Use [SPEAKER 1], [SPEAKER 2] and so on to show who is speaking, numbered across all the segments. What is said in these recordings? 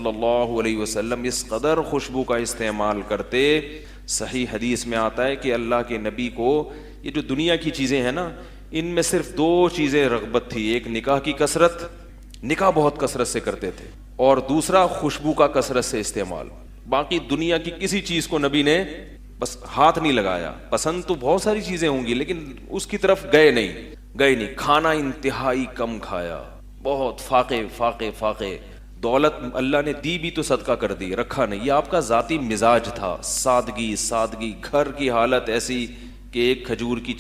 [SPEAKER 1] صلی اللہ علیہ وسلم اس قدر خوشبو کا استعمال کرتے. صحیح حدیث میں آتا ہے کہ اللہ کے نبی کو یہ جو دنیا کی چیزیں ہیں نا، ان میں صرف دو چیزیں رغبت تھی. ایک نکاح کی کثرت، نکاح بہت کثرت سے کرتے تھے، اور دوسرا خوشبو کا کثرت سے استعمال. باقی دنیا کی کسی چیز کو نبی نے بس ہاتھ نہیں لگایا. پسند تو بہت ساری چیزیں ہوں گی لیکن اس کی طرف گئے نہیں. کھانا انتہائی کم کھایا، بہت فاقے. دولت اللہ نے دی بھی تو صدقہ کر دی، رکھا نہیں. یہ آپ کا ذاتی مزاج تھا. سادگی. گھر کی حالت ایسی کہ ایک کھجور کی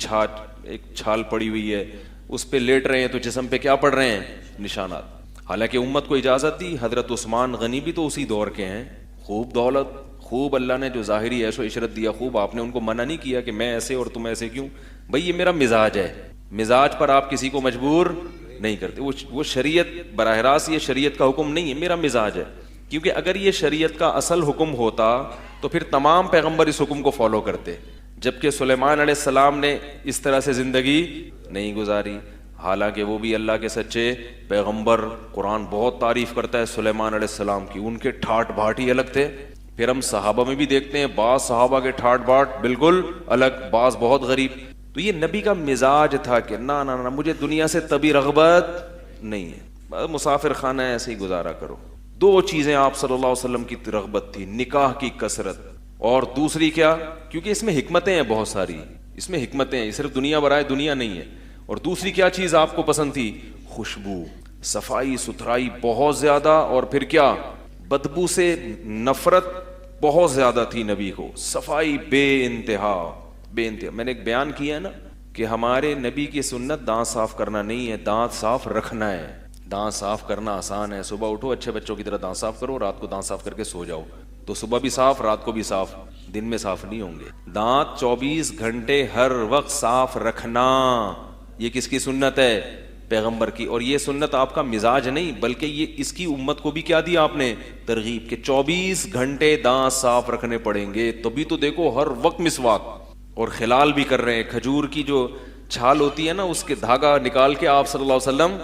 [SPEAKER 1] ایک چھال پڑی ہوئی ہے، اس پہ لیٹ رہے ہیں تو جسم پہ کیا پڑ رہے ہیں؟ نشانات. حالانکہ امت کو اجازت دی. حضرت عثمان غنی بھی تو اسی دور کے ہیں. خوب دولت، خوب اللہ نے جو ظاہری عیش و عشرت دیا، خوب. آپ نے ان کو منع نہیں کیا کہ میں ایسے اور تم ایسے کیوں. بھئی یہ میرا مزاج ہے. مزاج پر آپ کسی کو مجبور نہیں کرتے. وہ شریعت براہ راست، یہ شریعت کا حکم نہیں ہے، میرا مزاج ہے. کیونکہ اگر یہ شریعت کا اصل حکم ہوتا تو پھر تمام پیغمبر اس حکم کو فالو کرتے. جبکہ سلیمان علیہ السلام نے اس طرح سے زندگی نہیں گزاری. حالانکہ وہ بھی اللہ کے سچے پیغمبر. قرآن بہت تعریف کرتا ہے سلیمان علیہ السلام کی. ان کے ٹھاٹ بھاٹ ہی الگ تھے. پھر ہم صحابہ میں بھی دیکھتے ہیں بعض صحابہ کے ٹھاٹ بھاٹ بالکل الگ، بعض بہت غریب. تو یہ نبی کا مزاج تھا کہ نہ مجھے دنیا سے طبی رغبت نہیں ہے، مسافر خانہ ایسے ہی گزارا کرو. دو چیزیں آپ صلی اللہ علیہ وسلم کی رغبت تھی، نکاح کی کثرت، اور دوسری کیا؟ کیونکہ اس میں حکمتیں ہیں بہت ساری. اس میں حکمتیں ہیں، صرف دنیا برائے دنیا نہیں ہے. اور دوسری کیا چیز آپ کو پسند تھی؟ خوشبو، صفائی ستھرائی بہت زیادہ. اور پھر کیا؟ بدبو سے نفرت بہت زیادہ تھی نبی کو. صفائی بے انتہا. میں نے ایک بیان کیا ہے نا کہ ہمارے نبی کی سنت دانت صاف کرنا نہیں ہے، دانت صاف رکھنا ہے. دانت صاف کرنا آسان ہے. صبح اٹھو اچھے بچوں کی طرح دانت صاف کرو، رات کو دانت صاف کر کے سو جاؤ، تو صبح بھی صاف، رات کو بھی صاف. دن میں صاف نہیں ہوں گے. دانت 24 گھنٹے ہر وقت صاف رکھنا، یہ کس کی سنت ہے؟ پیغمبر کی. اور یہ سنت آپ کا مزاج نہیں، بلکہ یہ اس کی امت کو بھی کیا دیا آپ نے؟ ترغیب، کہ 24 گھنٹے دانت صاف رکھنے پڑیں گے. تبھی تو دیکھو ہر وقت مسواک. اور خلال بھی کر رہے ہیں. کھجور کی جو چھال ہوتی ہے نا، اس کے دھاگا نکال کے آپ صلی اللہ علیہ وسلم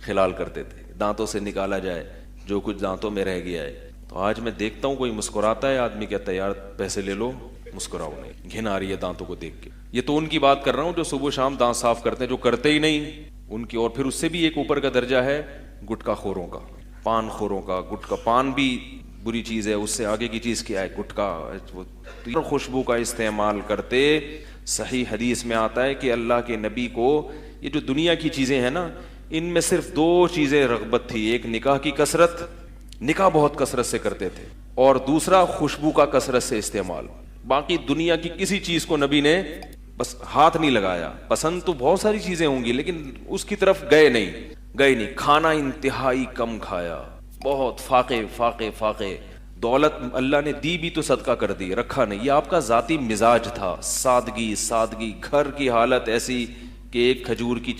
[SPEAKER 1] خلال کرتے تھے. دانتوں سے نکالا جائے جو کچھ دانتوں میں رہ گیا ہے. تو آج میں دیکھتا ہوں کوئی مسکراتا ہے، آدمی کہتا ہے یار پیسے لے لو، مسکراؤ نہیں. گھن آ رہی ہے دانتوں کو دیکھ کے. یہ تو ان کی بات کر رہا ہوں جو صبح شام دانت صاف کرتے ہیں، جو کرتے ہی نہیں ان کی. اور پھر اس سے بھی ایک اوپر کا درجہ ہے گٹکا خوروں کا، پان خوروں کا. گٹکا، پان بھی بری چیز ہے، اس سے آگے کی چیز کیا ہے؟ گٹکا. خوشبو کا استعمال کرتے. صحیح حدیث میں آتا ہے کہ اللہ کے نبی کو یہ جو دنیا کی چیزیں ہیں نا، ان میں صرف دو چیزیں رغبت تھی. ایک نکاح کی کثرت، نکاح بہت کثرت سے کرتے تھے، اور دوسرا خوشبو کا کثرت سے استعمال. باقی دنیا کی کسی چیز کو نبی نے بس ہاتھ نہیں لگایا. پسند تو بہت ساری چیزیں ہوں گی لیکن اس کی طرف گئے نہیں. کھانا انتہائی کم کھایا، بہت فاقے. دولت اللہ نے دی بھی تو صدقہ کر دی، رکھا نہیں. یہ آپ کا ذاتی مزاج تھا. سادگی. گھر کی حالت ایسی کہ ایک کھجور کی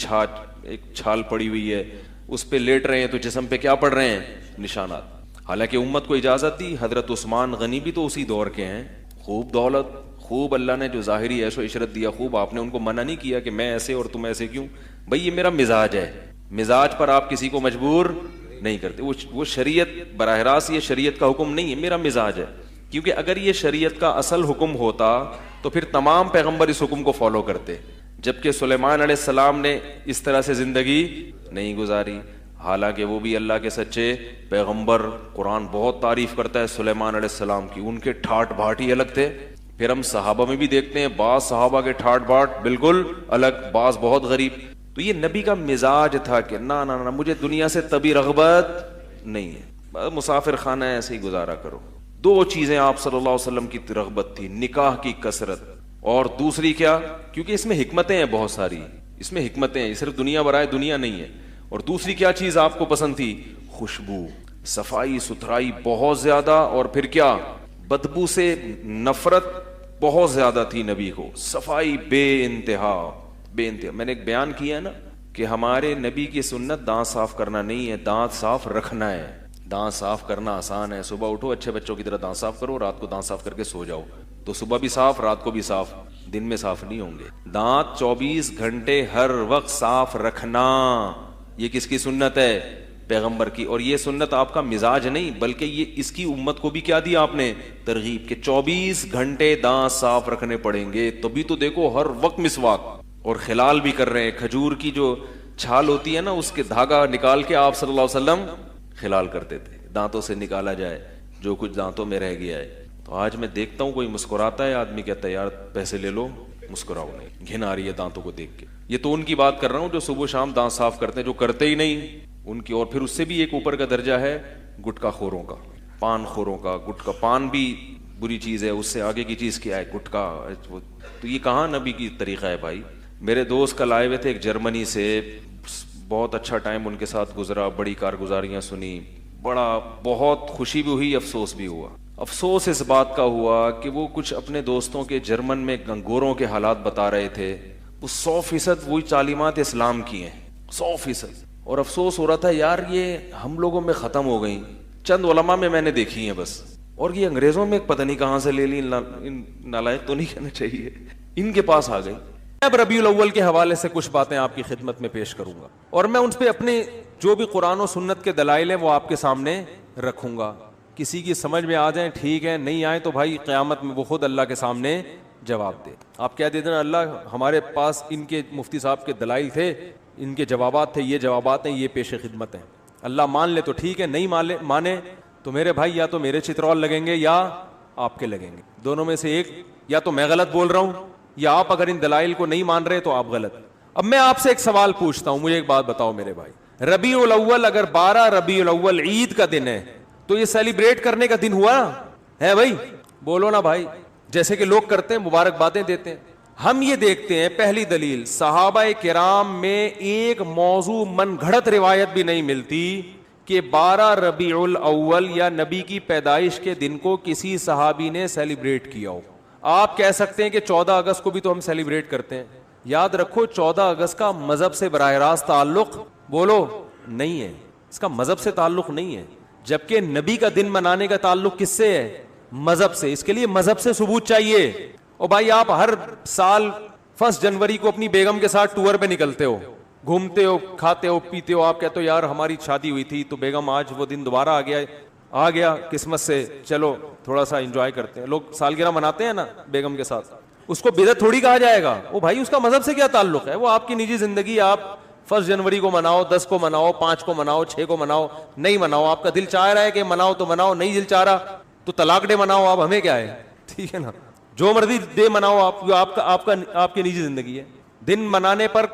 [SPEAKER 1] ایک چھال پڑی ہوئی ہے، اس پہ لیٹ رہے ہیں تو جسم پہ کیا پڑ رہے ہیں؟ نشانات. حالانکہ امت کو اجازت دی. حضرت عثمان غنی بھی تو اسی دور کے ہیں. خوب دولت، خوب. اللہ نے جو ظاہری عیش و عشرت دیا، خوب. آپ نے ان کو منع نہیں کیا کہ میں ایسے اور تم ایسے کیوں. بھئی یہ میرا مزاج ہے. مزاج پر آپ کسی کو مجبور نہیں کرتے. وہ شریعت براہ راست، یہ شریعت کا حکم نہیں ہے، میرا مزاج ہے. کیونکہ اگر یہ شریعت کا اصل حکم ہوتا تو پھر تمام پیغمبر اس حکم کو فالو کرتے. جبکہ سلیمان علیہ السلام نے اس طرح سے زندگی نہیں گزاری. حالانکہ وہ بھی اللہ کے سچے پیغمبر. قرآن بہت تعریف کرتا ہے سلیمان علیہ السلام کی. ان کے ٹھاٹ بھاٹ ہی الگ تھے. پھر ہم صحابہ میں بھی دیکھتے ہیں بعض صحابہ کے ٹھاٹ بھاٹ بالکل الگ، بعض بہت غریب. تو یہ نبی کا مزاج تھا کہ نہ مجھے دنیا سے طبی رغبت نہیں ہے، مسافر خانہ ایسے ہی گزارا کرو. دو چیزیں آپ صلی اللہ علیہ وسلم کی رغبت تھی، نکاح کی کثرت، اور دوسری کیا؟ کیونکہ اس میں حکمتیں ہیں بہت ساری. اس میں حکمتیں ہیں، صرف دنیا برائے دنیا نہیں ہے. اور دوسری کیا چیز آپ کو پسند تھی؟ خوشبو، صفائی ستھرائی بہت زیادہ. اور پھر کیا؟ بدبو سے نفرت بہت زیادہ تھی نبی کو. صفائی بے انتہا. میں نے ایک بیان کیا ہے نا کہ ہمارے نبی کی سنت دانت صاف کرنا نہیں ہے، دانت صاف رکھنا ہے. دانت صاف کرنا آسان ہے. صبح اٹھو اچھے بچوں کی طرح دانت صاف کرو، رات کو دانت صاف کر کے سو جاؤ، تو صبح بھی صاف، رات کو بھی صاف. دن میں صاف نہیں ہوں گے. دانت 24 گھنٹے ہر وقت صاف رکھنا، یہ کس کی سنت ہے؟ پیغمبر کی. اور یہ سنت آپ کا مزاج نہیں بلکہ یہ اس کی امت کو بھی کیا دیا آپ نے؟ ترغیب کہ 24 گھنٹے دانت صاف رکھنے پڑیں گے. تبھی تو دیکھو ہر وقت مسواک اور خلال بھی کر رہے ہیں. کھجور کی جو چھال ہوتی ہے نا اس کے دھاگا نکال کے آپ صلی اللہ علیہ وسلم خلال کرتے تھے, دانتوں سے نکالا جائے جو کچھ دانتوں میں رہ گیا ہے. تو آج میں دیکھتا ہوں کوئی مسکراتا ہے, آدمی کہتا ہے یار پیسے لے لو, مسکراؤ نہیں, گھن آ رہی ہے دانتوں کو دیکھ کے. یہ تو ان کی بات کر رہا ہوں جو صبح شام دانت صاف کرتے ہیں, جو کرتے ہی نہیں ان کی. اور پھر اس سے بھی ایک اوپر کا درجہ ہے گٹکا خوروں کا, پان خوروں کا. گٹکا پان بھی بری چیز ہے, اس سے آگے کی چیز کیا ہے گٹکا. تو یہ کہاں نبی کی طریقہ ہے بھائی. میرے دوست کل آئے ہوئے تھے ایک جرمنی سے, بہت اچھا ٹائم ان کے ساتھ گزرا, بڑی کارگزاریاں سنی, بہت خوشی بھی ہوئی, افسوس بھی ہوا. افسوس اس بات کا ہوا کہ وہ کچھ اپنے دوستوں کے جرمن میں گنگوروں کے حالات بتا رہے تھے. وہ 100% وہی تعلیمات اسلام کی ہیں, 100%. اور افسوس ہو رہا تھا یار یہ ہم لوگوں میں ختم ہو گئیں, چند علماء میں نے دیکھی ہیں بس, اور یہ انگریزوں میں پتہ نہیں کہاں سے لے لی. نالائق تو نہیں کہنا چاہیے, ان کے پاس آ گئی. اب ربیع الاول کے حوالے سے کچھ باتیں آپ کی خدمت میں پیش کروں گا, اور میں ان پہ اپنے جو بھی قرآن و سنت کے دلائل ہیں وہ آپ کے سامنے رکھوں گا. کسی کی سمجھ میں آ جائیں ٹھیک ہے, نہیں آئے تو بھائی قیامت میں وہ خود اللہ کے سامنے جواب دے. آپ کہہ دیتے نا اللہ ہمارے پاس ان کے مفتی صاحب کے دلائل تھے, ان کے جوابات تھے, یہ جوابات ہیں, یہ پیش خدمت ہیں. اللہ مان لے تو ٹھیک ہے, نہیں مانے تو میرے بھائی یا تو میرے چترول لگیں گے یا آپ کے لگیں گے, دونوں میں سے ایک. یا تو میں غلط بول رہا ہوں یا آپ اگر ان دلائل کو نہیں مان رہے تو آپ غلط. اب میں آپ سے ایک سوال پوچھتا ہوں, مجھے ایک بات بتاؤ میرے بھائی, ربیع الاول اگر 12 ربیع الاول عید کا دن ہے تو یہ سیلیبریٹ کرنے کا دن ہوا ہے بھائی؟ بولو نا بھائی. جیسے کہ لوگ کرتے ہیں, مبارکبادیں دیتے ہیں. ہم یہ دیکھتے ہیں پہلی دلیل, صحابہ کرام میں ایک موضوع من گھڑت روایت بھی نہیں ملتی کہ 12 ربیع الاول یا نبی کی پیدائش کے دن کو کسی صحابی نے سیلیبریٹ کیا ہو. آپ کہہ سکتے ہیں کہ 14 اگست کو بھی تو ہم سیلیبریٹ کرتے ہیں. یاد رکھو 14 اگست کا مذہب سے براہ راست تعلق بولو نہیں ہے, اس کا مذہب سے تعلق نہیں ہے. جبکہ نبی کا دن منانے کا تعلق کس سے ہے؟ مذہب سے. اس کے لیے مذہب سے ثبوت چاہیے. اور بھائی آپ ہر سال 1 جنوری کو اپنی بیگم کے ساتھ ٹور پہ نکلتے ہو, گھومتے ہو, کھاتے ہو, پیتے ہو. آپ کہتے ہو یار ہماری شادی ہوئی تھی تو بیگم آج وہ دن دوبارہ آ گیا قسمت سے, چلو تھوڑا سا انجوائے کرتے ہیں. لوگ سالگرہ مناتے ہیں نا بیگم کے ساتھ, اس کو بدعت تھوڑی کہا جائے گا. وہ بھائی اس کا مذہب سے کیا تعلق ہے؟ وہ آپ کی نجی زندگی. آپ 1 جنوری کو مناؤ, 10 کو مناؤ, 5 کو مناؤ, 6 کو مناؤ, نہیں مناؤ. آپ کا دل چاہ رہا ہے کہ مناؤ تو مناؤ, نہیں دل چاہ رہا تو طلاق ڈے مناؤ. آپ ہمیں کیا ہے, ٹھیک ہے نا, جو مرضی ڈے مناؤ آپ کی نجی زندگی ہے. دن منانے پر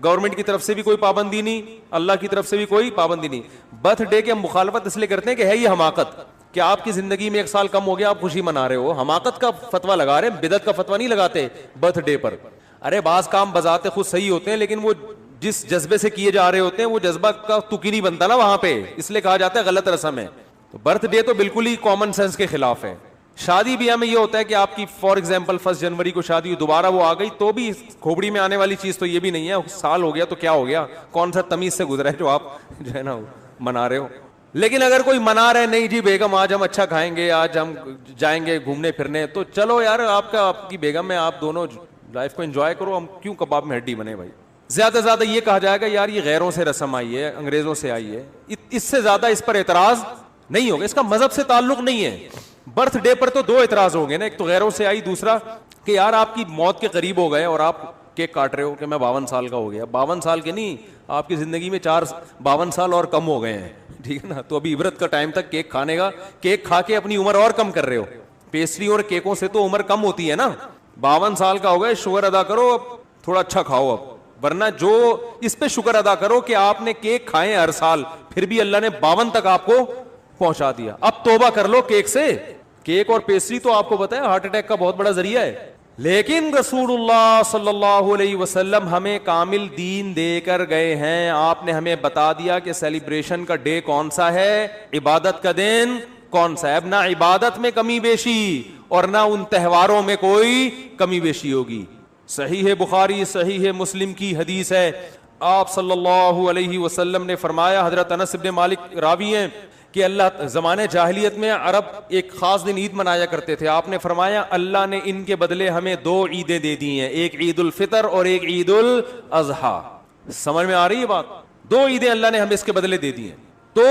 [SPEAKER 1] گورنمنٹ کی طرف سے بھی کوئی پابندی نہیں, اللہ کی طرف سے بھی کوئی پابندی نہیں. برتھ ڈے کی ہم مخالفت اس لیے کرتے ہیں کہ ہے یہ حماقت کہ آپ کی زندگی میں 1 سال کم ہو گیا, آپ خوشی منا رہے ہو. حماقت کا فتویٰ لگا رہے ہیں, بدعت کا فتویٰ نہیں لگاتے برتھ ڈے پر. ارے بعض کام بذات خود صحیح ہوتے ہیں لیکن وہ جس جذبے سے کیے جا رہے ہوتے ہیں وہ جذبہ کا تکی نہیں بنتا نا وہاں پہ, اس لیے کہا جاتا ہے غلط رسم ہے. تو برتھ ڈے تو بالکل ہی کامن سینس کے خلاف ہے. شادی بھی ہمیں یہ ہوتا ہے کہ آپ کی فار ایگزامپل 1 جنوری کو شادی دوبارہ وہ آ گئی تو بھی کھوپڑی میں آنے والی چیز تو یہ بھی نہیں ہے, سال ہو گیا تو کیا ہو گیا, کون سا تمیز سے گزرا ہے جو آپ جو ہے نا منا رہے ہو. لیکن اگر کوئی منا رہے نہیں جی بیگم آج ہم اچھا کھائیں گے, آج ہم جائیں گے گھومنے پھرنے, تو چلو یار آپ کی بیگم ہے, آپ دونوں لائف کو انجوائے کرو, ہم کیوں کباب میں ہڈی بنے بھائی. زیادہ سے زیادہ یہ کہا جائے گا یار یہ غیروں سے رسم آئی ہے, انگریزوں سے آئی ہے, اس سے زیادہ اس پر اعتراض نہیں ہوگا. اس کا مذہب سے تعلق نہیں ہے. برتھ ڈے پر تو 2 اعتراض ہوں گے نا, ایک تو غیروں سے آئی, دوسرا کہ یار آپ کی موت کے قریب ہو گئے اور آپ کیک کاٹ رہے ہو کہ میں 52 سال کا ہو گیا. 52 سال کے نہیں, آپ کی زندگی میں 52 سال اور کم ہو گئے ہیں, ٹھیک ہے نا. تو ابھی عبرت کا ٹائم تک کیک کھانے کا, کیک کھا کے اپنی عمر اور کم کر رہے ہو. پیسٹری اور کیکوں سے تو عمر کم ہوتی ہے نا. 52 سال کا ہو گئے, شکر ادا کرو, اب تھوڑا اچھا کھاؤ اب, ورنہ جو اس پہ شکر ادا کرو کہ آپ نے کیک کھائے ہر سال, پھر بھی اللہ نے 52 تک آپ کو پہنچا دیا. اب توبہ کر لو کیک سے. کیک اور پیسٹری تو آپ کو پتا ہے ہارٹ اٹیک کا بہت بڑا ذریعہ ہے, لیکن رسول اللہ صلی اللہ علیہ وسلم ہمیں کامل دین دے کر گئے ہیں. آپ نے ہمیں بتا دیا کہ سیلیبریشن کا ڈے کون سا ہے, عبادت کا دن کون سا ہے. اب نہ عبادت میں کمی بیشی اور نہ ان تہواروں میں کوئی کمی بیشی ہوگی. صحیح بخاری صحیح مسلم کی حدیث ہے, آپ صلی اللہ علیہ وسلم نے فرمایا, حضرت انس بن مالک راوی ہیں کہ اللہ زمانے جاہلیت میں عرب ایک خاص دن عید منایا کرتے تھے. آپ نے فرمایا اللہ نے ان کے بدلے ہمیں 2 عیدیں دے دی ہیں, ایک عید الفطر اور ایک عید الاضحیٰ. سمجھ میں آ رہی ہے بات؟ 2 عیدیں اللہ نے ہمیں اس کے بدلے دے دی ہیں. تو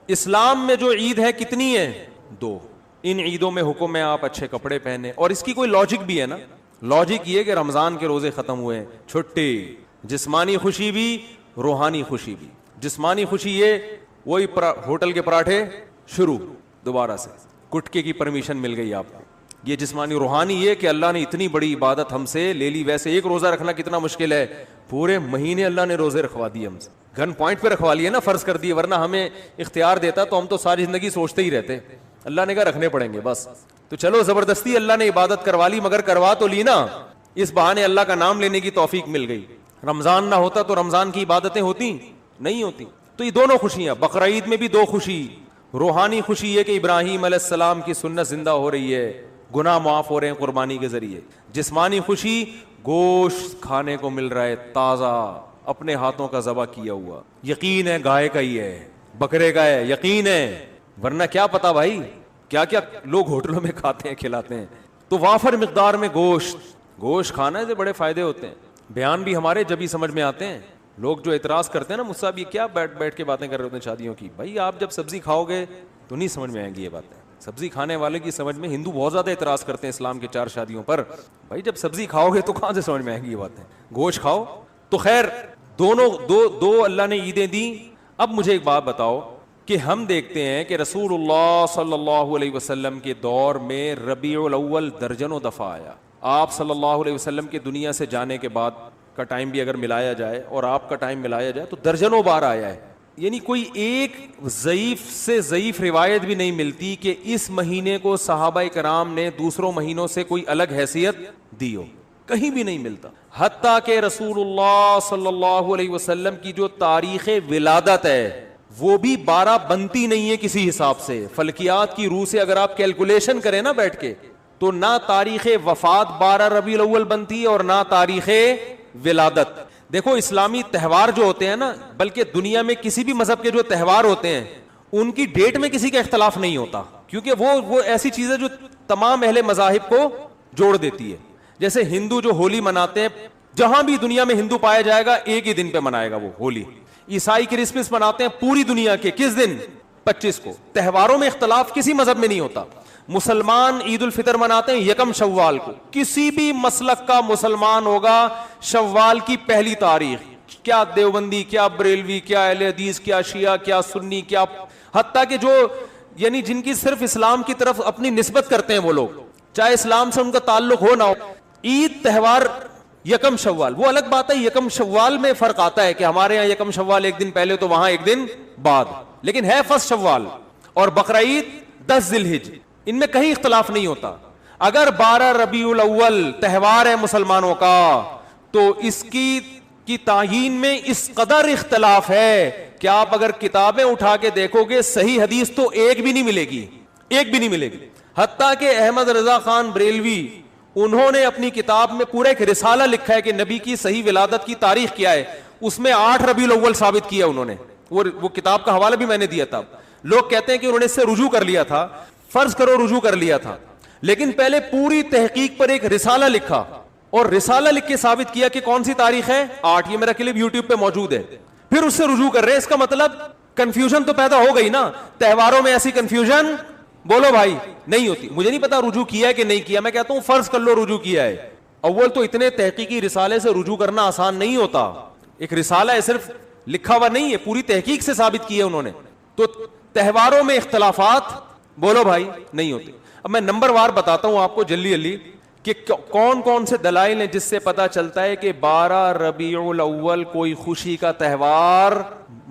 [SPEAKER 1] اسلام میں جو عید ہے کتنی ہے؟ 2. ان عیدوں میں حکم ہے آپ اچھے کپڑے پہنے, اور اس کی کوئی لاجک بھی ہے نا. لاجک یہ کہ رمضان کے روزے ختم ہوئے, چھٹی, جسمانی خوشی بھی روحانی خوشی بھی. جسمانی خوشی یہ وہی ہوٹل کے پراٹھے شروع دوبارہ سے, گٹکے کی پرمیشن مل گئی آپ کو, یہ جسمانی. روحانی یہ کہ اللہ نے اتنی بڑی عبادت ہم سے لے لی. ویسے ایک روزہ رکھنا کتنا مشکل ہے, پورے مہینے اللہ نے روزے رکھوا دیے ہم سے, گن پوائنٹ پہ رکھوا لیے نا, فرض کر دیے, ورنہ ہمیں اختیار دیتا تو ہم تو ساری زندگی سوچتے ہی رہتے. اللہ نے کہا رکھنے پڑیں گے بس, تو چلو زبردستی اللہ نے عبادت کروا لی, مگر کروا تو لی نا, اس بہانے اللہ کا نام لینے کی توفیق مل گئی. رمضان نہ ہوتا تو رمضان کی عبادتیں ہوتی نہیں ہوتی. تو یہ دونوں خوشیاں, بقرعید میں بھی 2 خوشی. روحانی خوشی یہ کہ ابراہیم علیہ السلام کی سنت زندہ ہو رہی ہے, گناہ معاف ہو رہے ہیں قربانی کے ذریعے. جسمانی خوشی, گوشت کھانے کو مل رہا ہے تازہ, اپنے ہاتھوں کا ذبح کیا ہوا, یقین ہے گائے کا ہی ہے, بکرے کا ہے, یقین ہے, ورنہ کیا پتا بھائی کیا کیا لوگ ہوٹلوں میں کھاتے ہیں کھلاتے ہیں. تو وافر مقدار میں گوشت کھانے سے بڑے فائدے ہوتے ہیں. بیان بھی ہمارے جب ہی سمجھ میں آتے ہیں. لوگ جو اعتراض کرتے ہیں نا, مجھ سے یہ کیا بیٹھ کے باتیں کر رہے ہوتے ہیں شادیوں کی, بھائی آپ جب سبزی کھاؤ گے تو نہیں سمجھ میں آئیں گی یہ باتیں. سبزی کھانے والے کی سمجھ میں, ہندو بہت زیادہ اعتراض کرتے ہیں اسلام کے 4 شادیوں پر, بھائی جب سبزی کھاؤ گے تو کہاں سے سمجھ میں آئیں گی یہ باتیں, گوشت کھاؤ. تو خیر دونوں دو اللہ نے عیدیں دی. اب مجھے ایک بات بتاؤ کہ ہم دیکھتے ہیں کہ رسول اللہ صلی اللہ علیہ وسلم کے دور میں ربیع الاول درجنوں دفعہ آیا. آپ صلی اللہ علیہ وسلم کے دنیا سے جانے کے بعد کا ٹائم بھی اگر ملایا جائے اور آپ کا ٹائم ملایا جائے تو درجنوں بار آیا ہے. یعنی کوئی ایک ضعیف سے ضعیف روایت بھی نہیں ملتی کہ اس مہینے کو صحابہ کرام نے دوسروں مہینوں سے کوئی الگ حیثیت دی ہو, کہیں بھی نہیں ملتا. حتیٰ کہ رسول اللہ صلی اللہ علیہ وسلم کی جو تاریخ ولادت ہے وہ بھی 12 بنتی نہیں ہے کسی حساب سے. فلکیات کی روح سے اگر آپ کیلکولیشن کریں نا بیٹھ کے, تو نہ تاریخ وفات 12 ربیع الاول بنتی ہے اور نہ تاریخ ولادت. دیکھو اسلامی تہوار جو ہوتے ہیں نا, بلکہ دنیا میں کسی بھی مذہب کے جو تہوار ہوتے ہیں ان کی ڈیٹ میں کسی کا اختلاف نہیں ہوتا, کیونکہ وہ ایسی چیز ہے جو تمام اہل مذاہب کو جوڑ دیتی ہے. جیسے ہندو جو ہولی مناتے ہیں, جہاں بھی دنیا میں ہندو پایا جائے گا ایک ہی دن پہ منائے گا وہ ہولی. عیسائی کرسمس مناتے ہیں پوری دنیا کے کس دن؟ 25 کو. تہواروں میں اختلاف کسی مذہب میں نہیں ہوتا. مسلمان عید الفطر مناتے ہیں 1 شوال کو. کسی بھی مسلک کا مسلمان ہوگا شوال کی پہلی تاریخ, کیا دیوبندی, کیا بریلوی, کیا اہل حدیث, کیا شیعہ, کیا سنی, کیا حتیٰ کہ جو یعنی جن کی صرف اسلام کی طرف اپنی نسبت کرتے ہیں وہ لوگ, چاہے اسلام سے ان کا تعلق ہو نہ ہو, عید تہوار 1 شوال. وہ الگ بات ہے, 1 شوال میں فرق آتا ہے کہ ہمارے یہاں 1 شوال ایک دن پہلے تو وہاں ایک دن بعد, لیکن ہے 1 شوال. اور بقرعید 10 ذی الحجہ, ان میں کہیں اختلاف نہیں ہوتا. اگر 12 ربیع الاول تہوار ہے مسلمانوں کا تو اس کی تعیین میں اس قدر اختلاف ہے کہ آپ اگر کتابیں اٹھا کے دیکھو گے صحیح حدیث تو ایک بھی نہیں ملے گی, ایک بھی نہیں ملے گی. حتیٰ کہ احمد رضا خان بریلوی انہوں نے اپنی کتاب میں پورا ایک رسالہ لکھا ہے کہ نبی کی صحیح ولادت کی تاریخ کیا ہے, اس میں 8 ربیع الاول ثابت کیا انہوں نے. وہ کتاب کا حوالہ بھی میں نے دیا تھا. لوگ کہتے ہیں کہ انہوں نے اس سے رجوع کر لیا تھا, فرض کرو رجوع کر لیا تھا, لیکن پہلے پوری تحقیق پر ایک رسالہ لکھا اور رسالہ لکھ کے ثابت کیا کہ کون سی تاریخ ہے 8. یہ میرا کلپ یوٹیوب پہ موجود ہے. پھر اس سے رجوع کر رہے ہیں. اس کا مطلب کنفیوژن تو پیدا ہو گئی نا. تہواروں میں ایسی کنفیوژن بولو بھائی نہیں ہوتی. مجھے نہیں پتا رجوع کیا ہے کہ نہیں کیا, میں کہتا ہوں فرض کر لو رجوع کیا ہے. اول تو اتنے تحقیقی رسالے سے رجوع کرنا آسان نہیں ہوتا. ایک رسالہ ہے, صرف لکھا ہوا نہیں ہے, پوری تحقیق سے ثابت کیا انہوں نے. تو تہواروں میں اختلافات بولو بھائی نہیں ہوتے. اب میں نمبر وار بتاتا ہوں آپ کو جلدی کہ کون کون سے دلائل ہیں جس سے پتا چلتا ہے کہ 12 ربیع الاول کوئی خوشی کا تہوار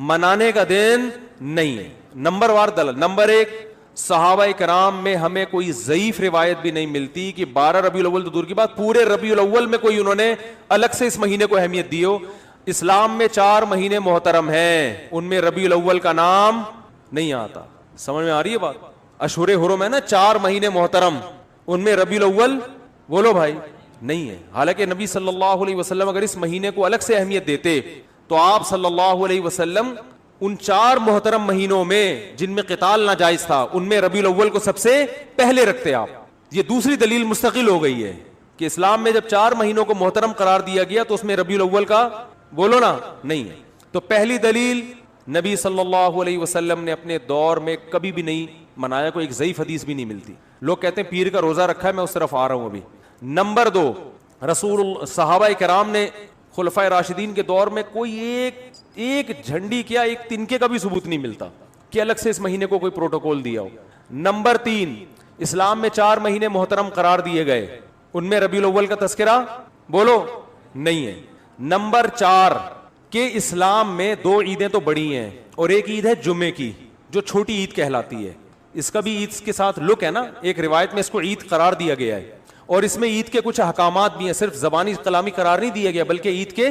[SPEAKER 1] منانے کا دن نہیں ہے. نمبر وار دلائل. نمبر 1, صحابہ کرام میں ہمیں کوئی ضعیف روایت بھی نہیں ملتی کہ 12 ربیع الاول تو دور کی بات, پورے ربیع الاول میں کوئی انہوں نے الگ سے اس مہینے کو اہمیت دی ہو. اسلام میں 4 مہینے محترم ہیں, ان میں ربیع الاول کا نام نہیں آتا. سمجھ میں آ رہی ہے بات؟ اشہر حرم ہے نا, 4 مہینے محترم, ان میں ربیع الاول بولو بھائی نہیں ہے. حالانکہ نبی صلی اللہ علیہ وسلم اگر اس مہینے کو الگ سے اہمیت دیتے تو آپ صلی اللہ علیہ وسلم ان 4 محترم مہینوں میں جن میں قتال ناجائز تھا ان میں ربیع الاول کو سب سے پہلے رکھتے آپ. یہ دوسری دلیل مستقل ہو گئی ہے کہ اسلام میں جب 4 مہینوں کو محترم قرار دیا گیا تو اس میں ربیع الاول کا بولو نا نہیں ہے. تو پہلی دلیل نبی صلی اللہ علیہ وسلم نے اپنے دور میں کبھی بھی نہیں منایا, کوئی ایک ضعیف حدیث بھی نہیں ملتی. لوگ کہتے ہیں پیر کا روزہ رکھا ہے, میں اس طرف آ رہا ہوں ابھی. نمبر 2, صحابہ کرام نے خلفائے راشدین کے دور میں کوئی ایک جھنڈی کیا ایک تنکے کا بھی ثبوت نہیں ملتا کہ الگ سے اس مہینے کو کوئی پروٹوکول دیا ہو. نمبر 3, اسلام میں 4 مہینے محترم قرار دیے گئے, ان میں ربیع الاول کا تذکرہ بولو نہیں ہے. نمبر 4 کہ اسلام میں 2 عیدیں تو بڑی ہیں اور ایک عید ہے جمعے کی جو چھوٹی عید کہلاتی ہے. اس کا بھی عید کے ساتھ لک ہے نا, ایک روایت میں اس کو عید قرار دیا گیا ہے اور اس میں عید کے کچھ احکامات بھی ہیں, صرف زبانی کلامی قرار نہیں دیا گیا بلکہ عید کے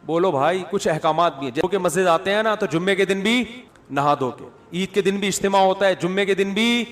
[SPEAKER 1] بولو بھائی کچھ احکامات بھی ہیں. جو کہ مسجد آتے ہیں نا تو جمعے کے دن بھی نہا دھو کے, عید کے دن بھی اجتماع ہوتا ہے, جمعے کے دن بھی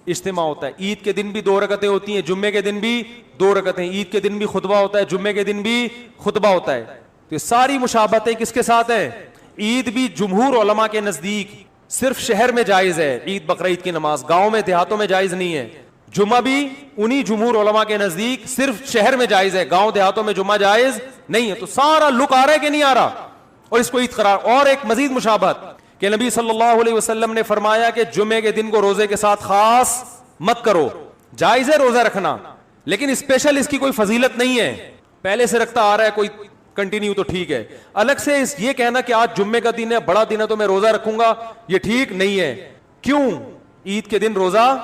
[SPEAKER 1] اجتماع ہوتا ہے, عید کے دن بھی 2 رکعتیں ہوتی ہیں, جمعے کے دن بھی 2 رکعتیں, عید کے دن بھی خطبہ ہوتا ہے, جمعے کے دن بھی خطبہ ہوتا ہے. تو ساری مشابہتیں کس کے ساتھ ہیں؟ عید بھی جمہور علماء کے نزدیک صرف شہر میں جائز ہے, عید بقرہ عید کی نماز گاؤں میں دیہاتوں میں جائز نہیں ہے. جمعہ بھی انہی جمہور علماء کے نزدیک صرف شہر میں جائز ہے, گاؤں دیہاتوں میں جمعہ جائز نہیں ہے. تو سارا لک آ رہا ہے کہ نہیں آ رہا, اور اس کو عید قرار. اور ایک مزید مشابہت کہ نبی صلی اللہ علیہ وسلم نے فرمایا کہ جمعے کے دن کو روزے کے ساتھ خاص مت کرو. جائز ہے روزہ رکھنا لیکن اسپیشل اس کی کوئی فضیلت نہیں ہے, پہلے سے رکھتا آ رہا ہے کوئی کنٹینیو تو ٹھیک ہے. الگ سے یہ کہنا کہ آج جمعے کا دن ہے بڑا دن ہے تو میں روزہ رکھوں گا, یہ ٹھیک نہیں ہے. کیوں؟ عید کے دن روزہ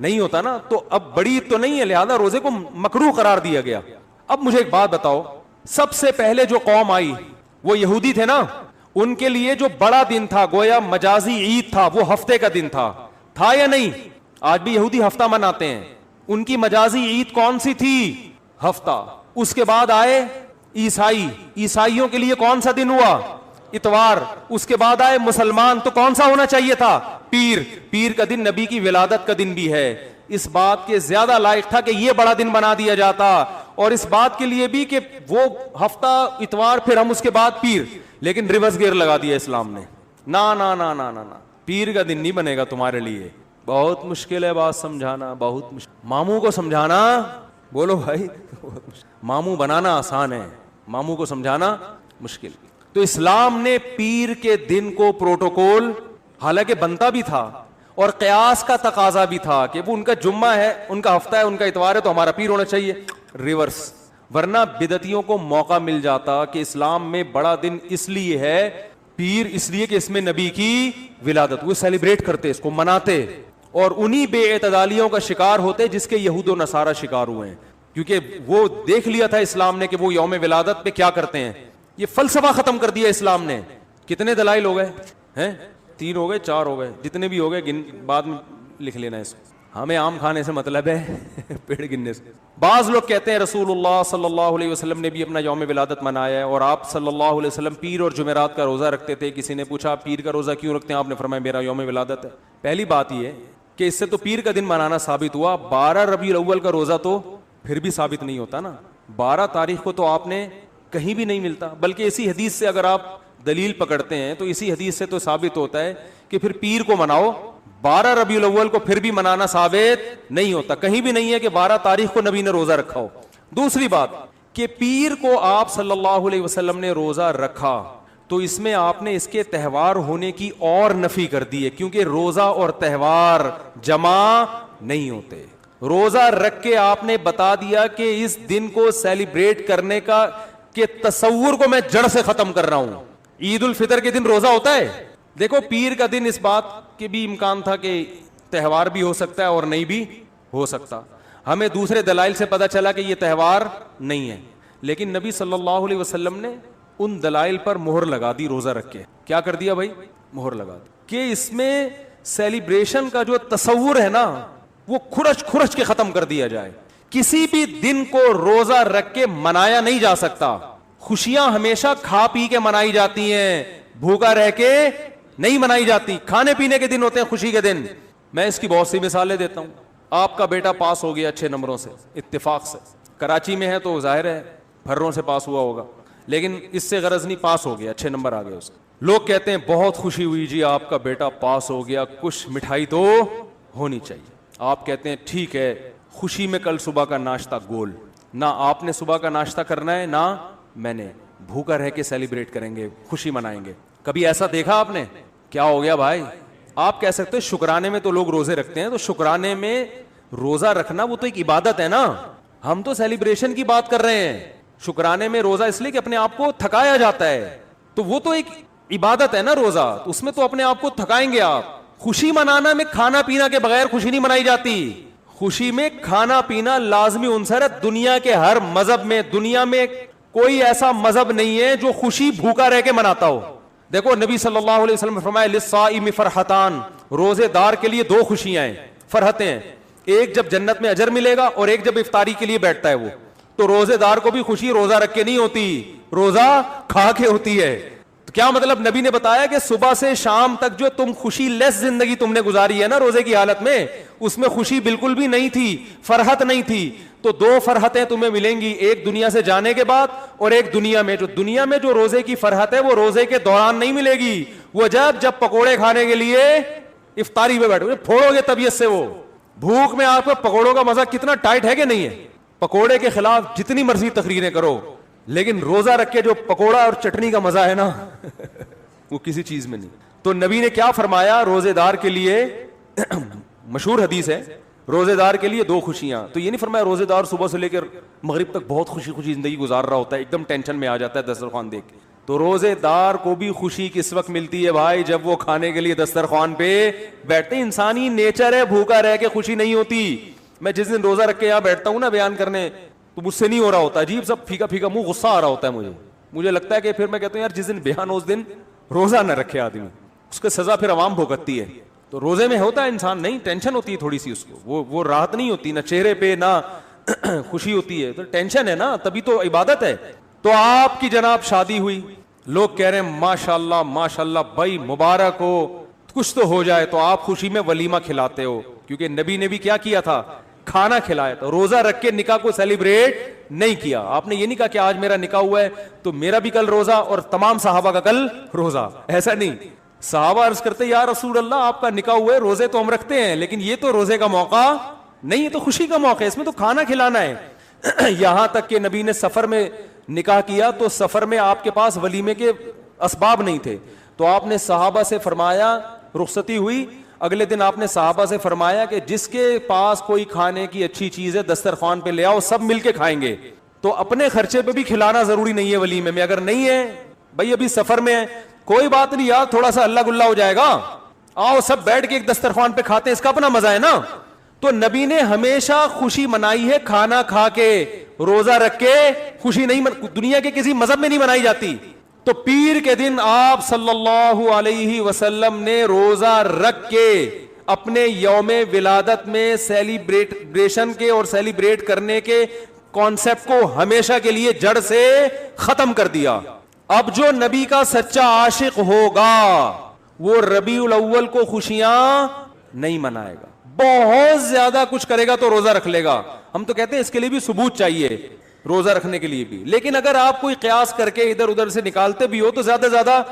[SPEAKER 1] نہیں ہوتا نا, تو اب بڑی عید تو نہیں ہے لہذا روزے کو مکروہ قرار دیا گیا. اب مجھے ایک بات بتاؤ, سب سے پہلے جو قوم آئی وہ یہودی تھے نا, ان کے لیے جو بڑا دن تھا گویا مجازی عید تھا, وہ ہفتے کا دن تھا یا نہیں؟ آج بھی یہودی ہفتہ مناتے ہیں, ان کی مجازی عید کون سی تھی؟ ہفتہ. اس کے بعد آئے عیسائیوں کے لیے کون سا دن ہوا؟ اتوار. اس کے بعد آئے مسلمان, تو کون سا ہونا چاہیے تھا؟ پیر کا دن نبی کی ولادت کا دن بھی ہے, اس بات کے زیادہ لائق تھا کہ یہ بڑا دن بنا دیا جاتا, اور اس بات کے لیے بھی کہ وہ ہفتہ اتوار پھر ہم اس کے بعد پیر, لیکن ریورس گیئر لگا دیا اسلام نے. نا نا نا نا نا, پیر کا دن نہیں بنے گا تمہارے لیے. بہت مشکل ہے بات سمجھانا, بہت مشکل. ماموں کو سمجھانا بولو بھائی, ماموں بنانا آسان ہے, ماموں کو سمجھانا مشکل. تو اسلام نے پیر کے دن کو پروٹوکول حالانکہ بنتا بھی تھا اور قیاس کا تقاضا بھی تھا کہ وہ ان کا جمعہ ہے, ان کا ہفتہ ہے, ان کا اتوار ہے تو ہمارا پیر ہونا چاہیے, ریورس. ورنہ بدعتیوں کو موقع مل جاتا کہ اسلام میں بڑا دن اس لیے ہے پیر, اس لیے کہ اس میں نبی کی ولادت, وہ سیلیبریٹ کرتے, اس کو مناتے, اور انہی بے اعتدالیوں کا شکار ہوتے جس کے یہود و نصارہ شکار ہوئے ہیں, کیونکہ وہ دیکھ لیا تھا اسلام نے کہ وہ یوم ولادت پہ کیا کرتے ہیں. یہ فلسفہ ختم کر دیا اسلام نے. کتنے دلائل ہو گئے ہیں؟ 3 ہو گئے, 4 ہو گئے, جتنے بھی ہو گئے بعد میں لکھ لینا اس کو. ہمیں آم کھانے سے مطلب ہے پیڑ گننے سے. بعض لوگ کہتے ہیں رسول اللہ صلی اللہ علیہ وسلم نے بھی اپنا یوم ولادت منایا ہے, اور آپ صلی اللہ علیہ وسلم پیر اور جمعرات کا روزہ رکھتے تھے. کسی نے پوچھا پیر کا روزہ کیوں رکھتے ہیں؟ آپ نے فرمایا میرا یوم ولادت ہے. پہلی بات یہ کہ اس سے تو پیر کا دن منانا ثابت ہوا, 12 ربیع الاول کا روزہ تو پھر بھی ثابت نہیں ہوتا نا. 12 تاریخ کو تو آپ نے کہیں بھی نہیں ملتا, بلکہ اسی حدیث سے اگر آپ دلیل پکڑتے ہیں تو اسی حدیث سے تو ثابت ہوتا ہے کہ پھر پیر کو مناؤ. 12 ربیع الاول کو پھر بھی منانا ثابت نہیں ہوتا, کہیں بھی نہیں ہے کہ 12 تاریخ کو نبی نے روزہ رکھا ہو. دوسری بات کہ پیر کو آپ صلی اللہ علیہ وسلم نے روزہ رکھا تو اس میں آپ نے اس کے تہوار ہونے کی اور نفی کر دی ہے, کیونکہ روزہ اور تہوار جمع نہیں ہوتے. روزہ رکھ کے آپ نے بتا دیا کہ اس دن کو سیلیبریٹ کرنے کا کہ تصور کو میں جڑ سے ختم کر رہا ہوں. عید الفطر کے دن روزہ ہوتا ہے. دیکھو پیر کا دن اس بات کے بھی امکان تھا کہ تہوار بھی ہو سکتا ہے اور نہیں بھی ہو سکتا. ہمیں دوسرے دلائل سے پتا چلا کہ یہ تہوار نہیں ہے, لیکن نبی صلی اللہ علیہ وسلم نے ان دلائل پر مہر لگا دی روزہ رکھ کے. کیا کر دیا بھائی؟ مہر لگا دی کہ اس میں سیلیبریشن کا جو تصور ہے نا وہ کھرچ کے ختم کر دیا جائے. کسی بھی دن کو روزہ رکھ کے منایا نہیں جا سکتا. خوشیاں ہمیشہ کھا پی کے منائی جاتی ہیں, بھوکا رہ کے نہیں منائی جاتی. کھانے پینے کے دن ہوتے ہیں خوشی کے دن. میں اس کی بہت سی مثالیں دیتا ہوں. آپ کا بیٹا پاس ہو گیا اچھے نمبروں سے, اتفاق سے, کراچی میں ہے تو ظاہر ہے پھروں سے پاس ہوا ہوگا, لیکن اس سے غرض نہیں, پاس ہو گیا, اچھے نمبر آ گئے اس کے. لوگ کہتے ہیں بہت خوشی ہوئی جی آپ کا بیٹا پاس ہو گیا, کچھ مٹھائی تو ہونی چاہیے. آپ کہتے ہیں ٹھیک ہے, خوشی میں کل صبح کا ناشتہ گول. نہ آپ نے صبح کا ناشتہ کرنا ہے نہ میں نے, بھوکا رہ کے سیلیبریٹ کریں گے, خوشی منائیں گے. کبھی ایسا دیکھا آپ نے؟ کیا ہو گیا بھائی؟ آپ کہہ سکتے ہیں شکرانے میں تو لوگ روزے رکھتے ہیں، تو شکرانے میں روزہ رکھنا وہ تو ایک عبادت ہے نا. ہم تو سیلیبریشن کی بات کر رہے ہیں. شکرانے میں روزہ اس لیے کہ اپنے آپ کو تھکایا جاتا ہے، تو وہ تو ایک عبادت ہے نا روزہ، تو اس میں تو اپنے آپ کو تھکائیں گے آپ. خوشی منانا میں کھانا پینا کے بغیر خوشی نہیں منائی جاتی. خوشی میں کھانا پینا لازمی عنصر ہے. دنیا کے ہر مذہب میں، دنیا میں کوئی ایسا مذہب نہیں ہے جو خوشی بھوکا رہ کے مناتا ہو. دیکھو نبی صلی اللہ علیہ وسلم نے فرمایا للصائم فرحتان، روزے دار کے لیے دو خوشیاں ہیں، فرحتیں ہیں. ایک جب جنت میں اجر ملے گا، اور ایک جب افطاری کے لیے بیٹھتا ہے وہ. تو روزے دار کو بھی خوشی روزہ رکھ کے نہیں ہوتی، روزہ کھا کے ہوتی ہے. تو کیا مطلب؟ نبی نے بتایا کہ صبح سے شام تک جو تم خوشی لیس زندگی تم نے گزاری ہے نا روزے کی حالت میں، اس میں خوشی بالکل بھی نہیں تھی، فرحت نہیں تھی. تو دو فرحتیں تمہیں ملیں گی، ایک دنیا سے جانے کے بعد اور ایک دنیا میں. جو دنیا میں جو روزے کی فرحت ہے وہ روزے کے دوران نہیں ملے گی، وہ جب پکوڑے کھانے کے لیے افطاری میں بیٹھو گے، پھوڑو گے طبیعت سے. وہ بھوک میں آپ کو پکوڑوں کا مزہ کتنا ٹائٹ ہے کہ نہیں ہے؟ پکوڑے کے خلاف جتنی مرضی تقریریں کرو، لیکن روزہ رکھ کے جو پکوڑا اور چٹنی کا مزہ ہے نا وہ کسی چیز میں نہیں. تو نبی نے کیا فرمایا؟ روزے دار کے لیے مشہور حدیث ہے، روزے دار کے لیے دو خوشیاں. تو یہ نہیں فرمایا روزے دار صبح سے لے کر مغرب تک بہت خوشی خوشی زندگی گزار رہا ہوتا ہے، ایک دم ٹینشن میں آ جاتا ہے دسترخوان دیکھ کے. تو روزے دار کو بھی خوشی کس وقت ملتی ہے بھائی؟ جب وہ کھانے کے لیے دسترخوان پہ بیٹھتے. انسانی نیچر ہے، بھوکا رہ کے خوشی نہیں ہوتی. میں جس دن روزہ رکھ کے یہاں بیٹھتا ہوں نا بیان کرنے، تو مجھ سے نہیں ہو رہا ہوتا، عجیب سب پھیکا پھیکا منہ، غصہ آ رہا ہوتا ہے مجھے لگتا ہے کہ پھر میں کہتا ہوں یار جس دن بیان ہو اس دن روزہ نہ رکھے آدمی، اس کی سزا پھر عوام بھگتتی ہے. تو روزے میں ہوتا ہے انسان نہیں، ٹینشن ہوتی ہے تھوڑی سی اس کو، وہ راحت نہیں ہوتی، نہ چہرے پہ نہ خوشی ہوتی ہے. تو ٹینشن ہے نا، تبھی تو عبادت ہے. تو آپ کی جناب شادی ہوئی، لوگ کہہ رہے ہیں ماشاءاللہ ماشاءاللہ بھائی مبارک ہو، کچھ تو ہو جائے. تو آپ خوشی میں ولیمہ کھلاتے ہو، کیونکہ نبی نے بھی کیا کیا تھا؟ کھانا کھلایا تھا. روزہ رکھ کے نکاح کو سیلیبریٹ نہیں کیا. آپ نے یہ نہیں کہا کہ آج میرا نکاح ہوا ہے تو میرا بھی کل روزہ اور تمام صحابہ کا کل روزہ، ایسا نہیں. صحابہ عرض کرتے یا رسول اللہ آپ کا نکاح ہوا ہے، روزے تو ہم رکھتے ہیں لیکن یہ تو روزے کا موقع نہیں، یہ تو خوشی کا موقع ہے، اس میں تو کھانا کھلانا ہے. یہاں تک کہ نبی نے سفر میں نکاح کیا تو سفر میں آپ کے پاس ولیمے کے اسباب نہیں تھے، تو آپ نے صحابہ سے فرمایا، رخصتی ہوئی اگلے دن آپ نے صحابہ سے فرمایا کہ جس کے پاس کوئی کھانے کی اچھی چیز ہے دسترخوان پہ لے آؤ، سب مل کے کھائیں گے. تو اپنے خرچے پہ بھی کھلانا ضروری نہیں ہے ولیمے میں. اگر نہیں ہے بھائی ابھی سفر میں ہے، کوئی بات نہیں یار تھوڑا سا اللہ گلا ہو جائے گا، آؤ سب بیٹھ کے ایک دسترخوان پہ کھاتے ہیں، اس کا اپنا مزہ ہے نا. تو نبی نے ہمیشہ خوشی منائی ہے کھانا کھا کے، روزہ رکھ کے خوشی نہیں دنیا کے کسی مذہب میں نہیں منائی جاتی. تو پیر کے دن آپ صلی اللہ علیہ وسلم نے روزہ رکھ کے اپنے یوم ولادت میں سیلیبریشن کے اور سیلیبریٹ کرنے کے کانسیپٹ کو ہمیشہ کے لیے جڑ سے ختم کر دیا. اب جو نبی کا سچا عاشق ہوگا وہ ربیع الاول کو خوشیاں نہیں منائے گا، بہت زیادہ کچھ کرے گا تو روزہ رکھ لے گا. ہم تو کہتے ہیں اس کے لیے بھی ثبوت چاہیے، روزہ رکھنے کے لیے بھی، لیکن اگر آپ کوئی قیاس کر کے ادھر ادھر سے نکالتے بھی ہو تو زیادہ زیادہ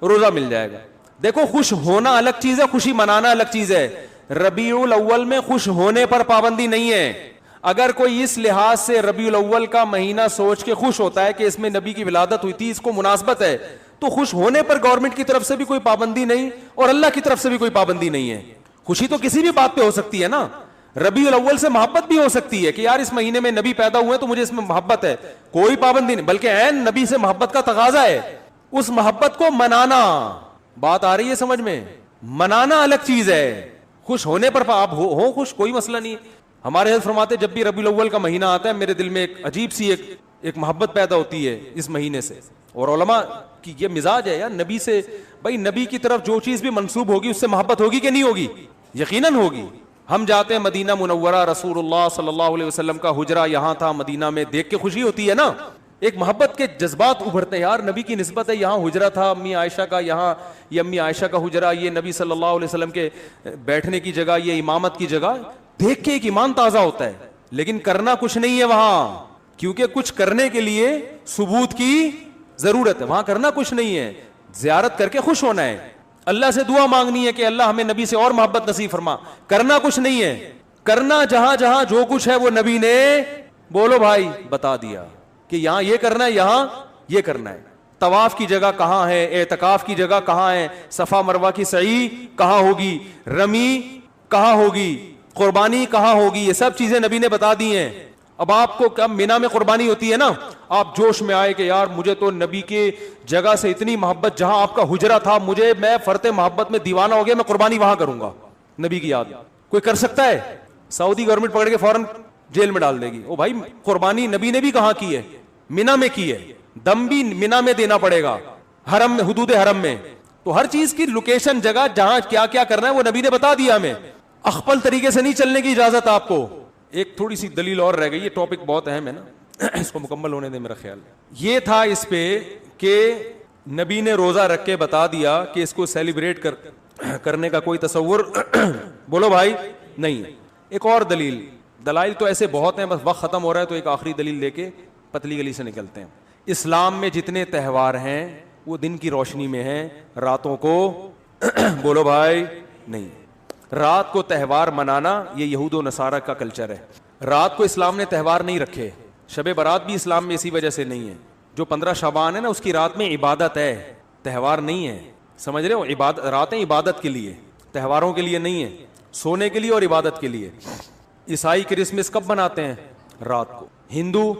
[SPEAKER 1] روزہ مل جائے گا. دیکھو خوش ہونا الگ چیز ہے، خوشی منانا الگ چیز ہے. ربیع الاول میں خوش ہونے پر پابندی نہیں ہے. اگر کوئی اس لحاظ سے ربیع الاول کا مہینہ سوچ کے خوش ہوتا ہے کہ اس میں نبی کی ولادت ہوئی تھی، اس کو مناسبت ہے، تو خوش ہونے پر گورنمنٹ کی طرف سے بھی کوئی پابندی نہیں اور اللہ کی طرف سے بھی کوئی پابندی نہیں ہے. خوشی تو کسی بھی بات پہ ہو سکتی ہے نا. ربیع الاول سے محبت بھی ہو سکتی ہے کہ یار اس مہینے میں نبی پیدا ہوئے تو مجھے اس میں محبت ہے، کوئی پابندی نہیں، بلکہ عین نبی سے محبت کا تقاضا ہے. اس محبت کو منانا، بات آ رہی ہے سمجھ میں؟ منانا الگ چیز ہے، خوش ہونے پر آپ ہو خوش، کوئی مسئلہ نہیں. ہمارے حضرت فرماتے جب بھی ربیع الاول کا مہینہ آتا ہے میرے دل میں ایک عجیب سی ایک محبت پیدا ہوتی ہے اس مہینے سے. اور علماء کی یہ مزاج ہے یار نبی سے، بھائی نبی کی طرف جو چیز بھی منسوب ہوگی اس سے محبت ہوگی کہ نہیں ہوگی؟ یقیناً ہوگی. ہم جاتے ہیں مدینہ منورہ، رسول اللہ صلی اللہ علیہ وسلم کا حجرہ یہاں تھا مدینہ میں، دیکھ کے خوشی ہوتی ہے نا، ایک محبت کے جذبات ابھرتے ہیں، یار نبی کی نسبت ہے، یہاں حجرہ تھا امی عائشہ کا، یہاں یہ امی عائشہ کا حجرہ، یہ نبی صلی اللہ علیہ وسلم کے بیٹھنے کی جگہ، یہ امامت کی جگہ، دیکھ کے ایک ایمان تازہ ہوتا ہے. لیکن کرنا کچھ نہیں ہے وہاں، کیونکہ کچھ کرنے کے لیے ثبوت کی ضرورت ہے. وہاں کرنا کچھ نہیں ہے، زیارت کر کے خوش ہونا ہے، اللہ سے دعا مانگنی ہے کہ اللہ ہمیں نبی سے اور محبت نصیب فرما. کرنا کچھ نہیں ہے، کرنا جہاں جہاں جو کچھ ہے وہ نبی نے بولو بھائی بتا دیا کہ یہاں یہ کرنا ہے، یہاں یہ کرنا ہے. طواف کی جگہ کہاں ہے, اعتکاف کی جگہ کہاں ہے, صفا مروہ کی سعی کہاں ہوگی, رمی کہاں ہوگی, قربانی کہاں ہوگی, یہ سب چیزیں نبی نے بتا دی ہیں. اب آپ کو کب مینا میں قربانی ہوتی ہے نا, آپ جوش میں آئے کہ یار مجھے تو نبی کے جگہ سے اتنی محبت, جہاں آپ کا حجرہ تھا, میں فرتے محبت میں دیوانہ ہو گیا, میں قربانی وہاں کروں گا. نبی کی یاد کوئی کر سکتا ہے؟ سعودی گورنمنٹ پکڑ کے فوراً جیل میں ڈال دے گی. او بھائی قربانی نبی نے بھی کہاں کی ہے؟ مینا میں کی ہے. دم بھی مینا میں دینا پڑے گا, حرم میں, حدود حرم میں. تو ہر چیز کی لوکیشن, جگہ جہاں کیا کیا کرنا ہے وہ نبی نے بتا دیا ہمیں. اخپل طریقے سے نہیں چلنے کی اجازت آپ کو. ایک تھوڑی سی دلیل اور رہ گئی, یہ ٹاپک بہت اہم ہے نا, اس کو مکمل ہونے دیں. میرا خیال یہ تھا اس پہ کہ نبی نے روزہ رکھ کے بتا دیا کہ اس کو سیلیبریٹ کرنے کا کوئی تصور بولو بھائی نہیں. ایک اور دلائل تو ایسے بہت ہیں, بس وقت ختم ہو رہا ہے تو ایک آخری دلیل لے کے پتلی گلی سے نکلتے ہیں. اسلام میں جتنے تہوار ہیں وہ دن کی روشنی میں ہیں, راتوں کو بولو بھائی نہیں. رات کو تہوار منانا یہ یہود و نصارہ کا کلچر ہے. رات کو اسلام نے تہوار نہیں رکھے. شب برات بھی اسلام میں اسی وجہ سے نہیں ہے. جو 15 شعبان ہے نا, اس کی رات میں عبادت ہے, تہوار نہیں ہے. سمجھ رہے ہو, راتیں عبادت کے لیے, تہواروں کے لیے نہیں ہے, سونے کے لیے اور عبادت کے لیے. عیسائی کرسمس کب مناتے ہیں؟ رات کو. ہندو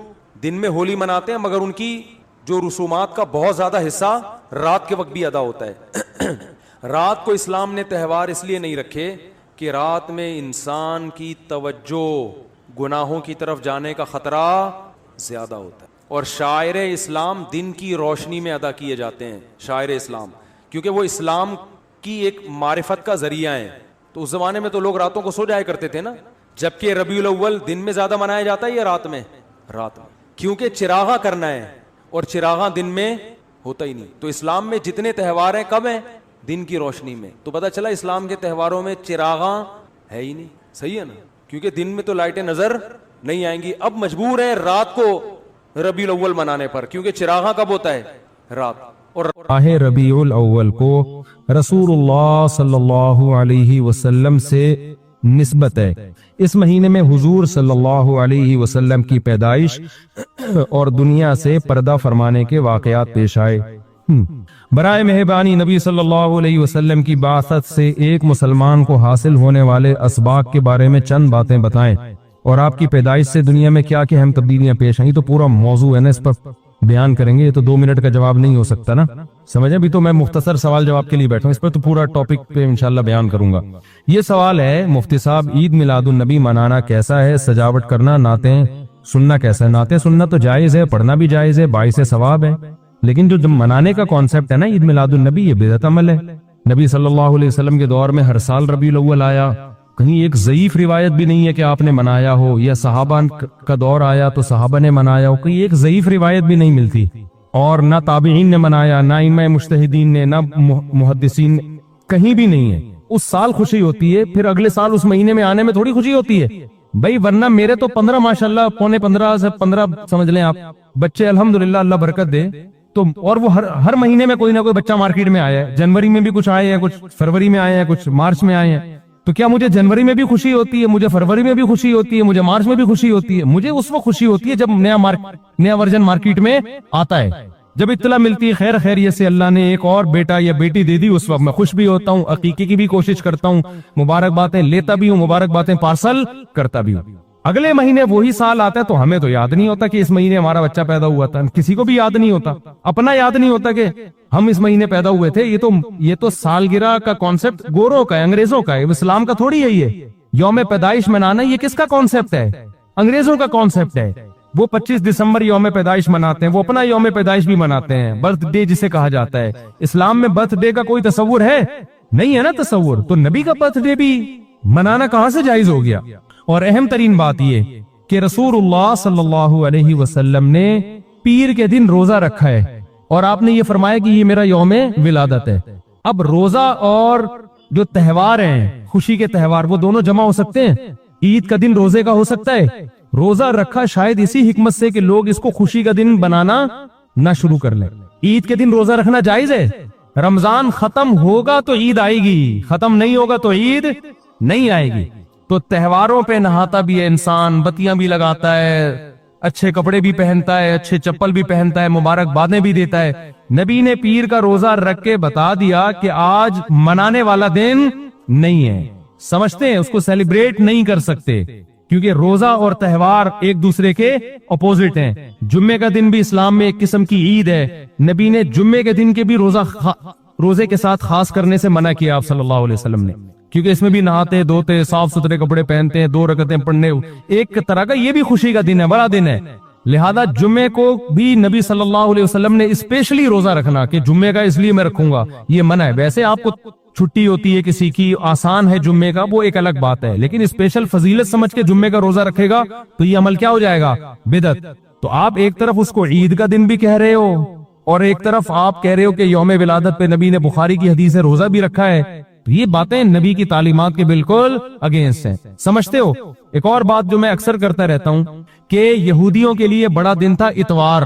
[SPEAKER 1] دن میں ہولی مناتے ہیں, مگر ان کی جو رسومات کا بہت زیادہ حصہ رات کے وقت بھی ادا ہوتا ہے. رات کو اسلام نے تہوار اس لیے نہیں رکھے کہ رات میں انسان کی توجہ گناہوں کی طرف جانے کا خطرہ زیادہ ہوتا ہے. اور شاعر اسلام دن کی روشنی میں ادا کیے جاتے ہیں, شاعر اسلام, کیونکہ وہ اسلام کی ایک معرفت کا ذریعہ ہیں. تو اس زمانے میں تو لوگ راتوں کو سو جایا کرتے تھے نا, جبکہ ربیع الاول دن میں زیادہ منایا جاتا ہے یا رات میں؟ رات میں, کیونکہ چراغاں کرنا ہے, اور چراغاں دن میں ہوتا ہی نہیں. تو اسلام میں جتنے تہوار ہیں کب ہیں؟ دن کی روشنی میں. تو پتہ چلا اسلام کے تہواروں میں چراغاں ہے ہی نہیں. صحیح ہے نا, کیونکہ دن میں تو لائٹیں نظر نہیں آئیں گی. اب مجبور ہیں رات کو ربیع الاول منانے پر, کیونکہ چراغاں کب ہوتا ہے؟ رات. اور
[SPEAKER 2] ماہ ربیع الاول کو رسول اللہ صلی اللہ علیہ وسلم سے نسبت ہے. اس مہینے میں حضور صلی اللہ علیہ وسلم کی پیدائش اور دنیا سے پردہ فرمانے کے واقعات پیش آئے. برائے مہربانی نبی صلی اللہ علیہ وسلم کی بعثت سے ایک مسلمان کو حاصل ہونے والے اسباق کے بارے میں چند باتیں بتائیں, اور آپ کی پیدائش سے دنیا میں کیا کیا اہم تبدیلیاں پیش آئیں. تو پورا موضوع ہے نا, اس پر بیان کریں گے, یہ تو 2 منٹ کا جواب نہیں ہو سکتا نا, سمجھیں. ابھی تو میں مختصر سوال جواب کے لیے بیٹھا ہوں, اس پر تو پورا ٹاپک پہ انشاءاللہ بیان کروں گا. یہ سوال ہے مفتی صاحب, عید میلاد النبی منانا کیسا ہے؟ سجاوٹ کرنا, نعتیں سننا کیسا ہے؟ نعتیں سننا تو جائز ہے, پڑھنا بھی جائز ہے, باعث ثواب ہے, لیکن جو منانے کا کانسیپٹ ہے نا عید میلاد النبی, یہ بدعت عمل ہے. نبی صلی اللہ علیہ وسلم کے دور میں ہر سال ربیع الاول آیا, کہیں ایک ضعیف روایت بھی نہیں ہے کہ آپ نے منایا ہو, یا صحابہ کا دور آیا تو صحابہ نے منایا ہو, کہیں ایک ضعیف روایت بھی نہیں ملتی. اور نہ تابعین نے منایا, نہ ائمہ مجتہدین نے, نہ محدثین نے, کہیں بھی نہیں ہے. اس سال خوشی ہوتی ہے, پھر اگلے سال اس مہینے میں آنے میں تھوڑی خوشی ہوتی ہے بھائی. ورنہ میرے تو 15 ماشاءاللہ, پونے 15 سے 15 سمجھ لیں آپ بچے, الحمدللہ اللہ برکت دے. تو اور وہ ہر مہینے میں کوئی نہ کوئی بچہ مارکیٹ میں آیا ہے. جنوری میں بھی کچھ آئے ہیں, کچھ فروری میں آئے ہیں, کچھ مارچ میں آئے ہیں. تو کیا مجھے جنوری میں بھی خوشی ہوتی ہے, مجھے فروری میں بھی خوشی ہوتی ہے, مجھے مارچ میں بھی خوشی ہوتی ہے؟ مجھے اس وقت خوشی ہوتی ہے جب نیا ورژن مارکیٹ میں آتا ہے, جب اطلاع ملتی ہے خیر خیریت سے اللہ نے ایک اور بیٹا یا بیٹی دے دی, اس وقت میں خوش بھی ہوتا ہوں, عقیقے کی بھی کوشش کرتا ہوں, مبارک باتیں لیتا بھی ہوں, مبارک باتیں پارسل کرتا بھی ہوں. اگلے مہینے وہی سال آتا ہے تو ہمیں تو یاد نہیں ہوتا کہ اس مہینے ہمارا بچہ پیدا ہوا تھا, کسی کو بھی یاد نہیں ہوتا, اپنا یاد نہیں ہوتا کہ ہم اس مہینے پیدا ہوئے تھے. یہ تو سالگرہ کا کانسیپٹ گوروں کا ہے, انگریزوں کا ہے, اسلام کا تھوڑی ہے. یہ یوم پیدائش منانا یہ کس کا کانسیپٹ ہے؟ انگریزوں کا کانسیپٹ ہے. وہ 25 دسمبر یوم پیدائش مناتے ہیں, وہ اپنا یوم پیدائش بھی مناتے ہیں, برتھ ڈے جسے کہا جاتا ہے. اسلام میں برتھ ڈے کا کوئی تصور ہے نہیں ہے نا تصور. تو نبی کا برتھ ڈے بھی منانا کہاں سے جائز ہو گیا؟ اور اہم ترین بات یہ کہ رسول اللہ صلی اللہ علیہ وسلم نے پیر کے دن روزہ رکھا ہے, اور آپ نے یہ فرمایا کہ یہ میرا یوم ولادت ہے. اب روزہ اور جو تہوار ہیں, خوشی کے تہوار, وہ دونوں جمع ہو سکتے ہیں. عید کا دن روزے کا ہو سکتا ہے. روزہ رکھا شاید اسی حکمت سے کہ لوگ اس کو خوشی کا دن بنانا نہ شروع کر لیں. عید کے دن روزہ رکھنا جائز ہے. رمضان ختم ہوگا تو عید آئے گی, ختم نہیں ہوگا تو عید نہیں آئے گی. تو تہواروں پہ نہاتا بھی ہے انسان, بتیاں بھی لگاتا ہے, اچھے کپڑے بھی پہنتا ہے, اچھے چپل بھی پہنتا ہے, مبارکبادیں بھی دیتا ہے. نبی نے پیر کا روزہ رکھ کے بتا دیا کہ آج منانے والا دن نہیں ہے. سمجھتے ہیں, اس کو سیلیبریٹ نہیں کر سکتے, کیونکہ روزہ اور تہوار ایک دوسرے کے اپوزٹ ہیں. جمعے کا دن بھی اسلام میں ایک قسم کی عید ہے. نبی نے جمعے کے دن کے بھی روزے کے ساتھ خاص کرنے سے منع کیا آپ صلی اللہ علیہ وسلم نے, کیونکہ اس میں بھی نہاتے دھوتے صاف ستھرے کپڑے پہنتے ہیں, 2 رکعتیں پڑھنے, ایک طرح کا یہ بھی خوشی کا دن ہے, بڑا دن ہے. لہذا جمعے کو بھی نبی صلی اللہ علیہ وسلم نے اسپیشلی روزہ رکھنا کہ جمعے کا اس لیے میں رکھوں گا, یہ منع ہے. ویسے آپ کو چھٹی ہوتی ہے کسی کی, آسان ہے جمعے کا, وہ ایک الگ بات ہے, لیکن اسپیشل فضیلت سمجھ کے جمعے کا روزہ رکھے گا تو یہ عمل کیا ہو جائے گا؟ بدعت. تو آپ ایک طرف اس کو عید کا دن بھی کہہ رہے ہو, اور ایک طرف آپ کہہ رہے ہو کہ یوم ولادت پہ نبی نے بخاری کی حدیث سے روزہ بھی رکھا ہے. تو یہ باتیں نبی کی تعلیمات کے بالکل اگینسٹ ہیں. سمجھتے ہو؟ ایک اور بات جو میں اکثر کرتا رہتا ہوں کہ یہودیوں کے لیے بڑا دن تھا اتوار,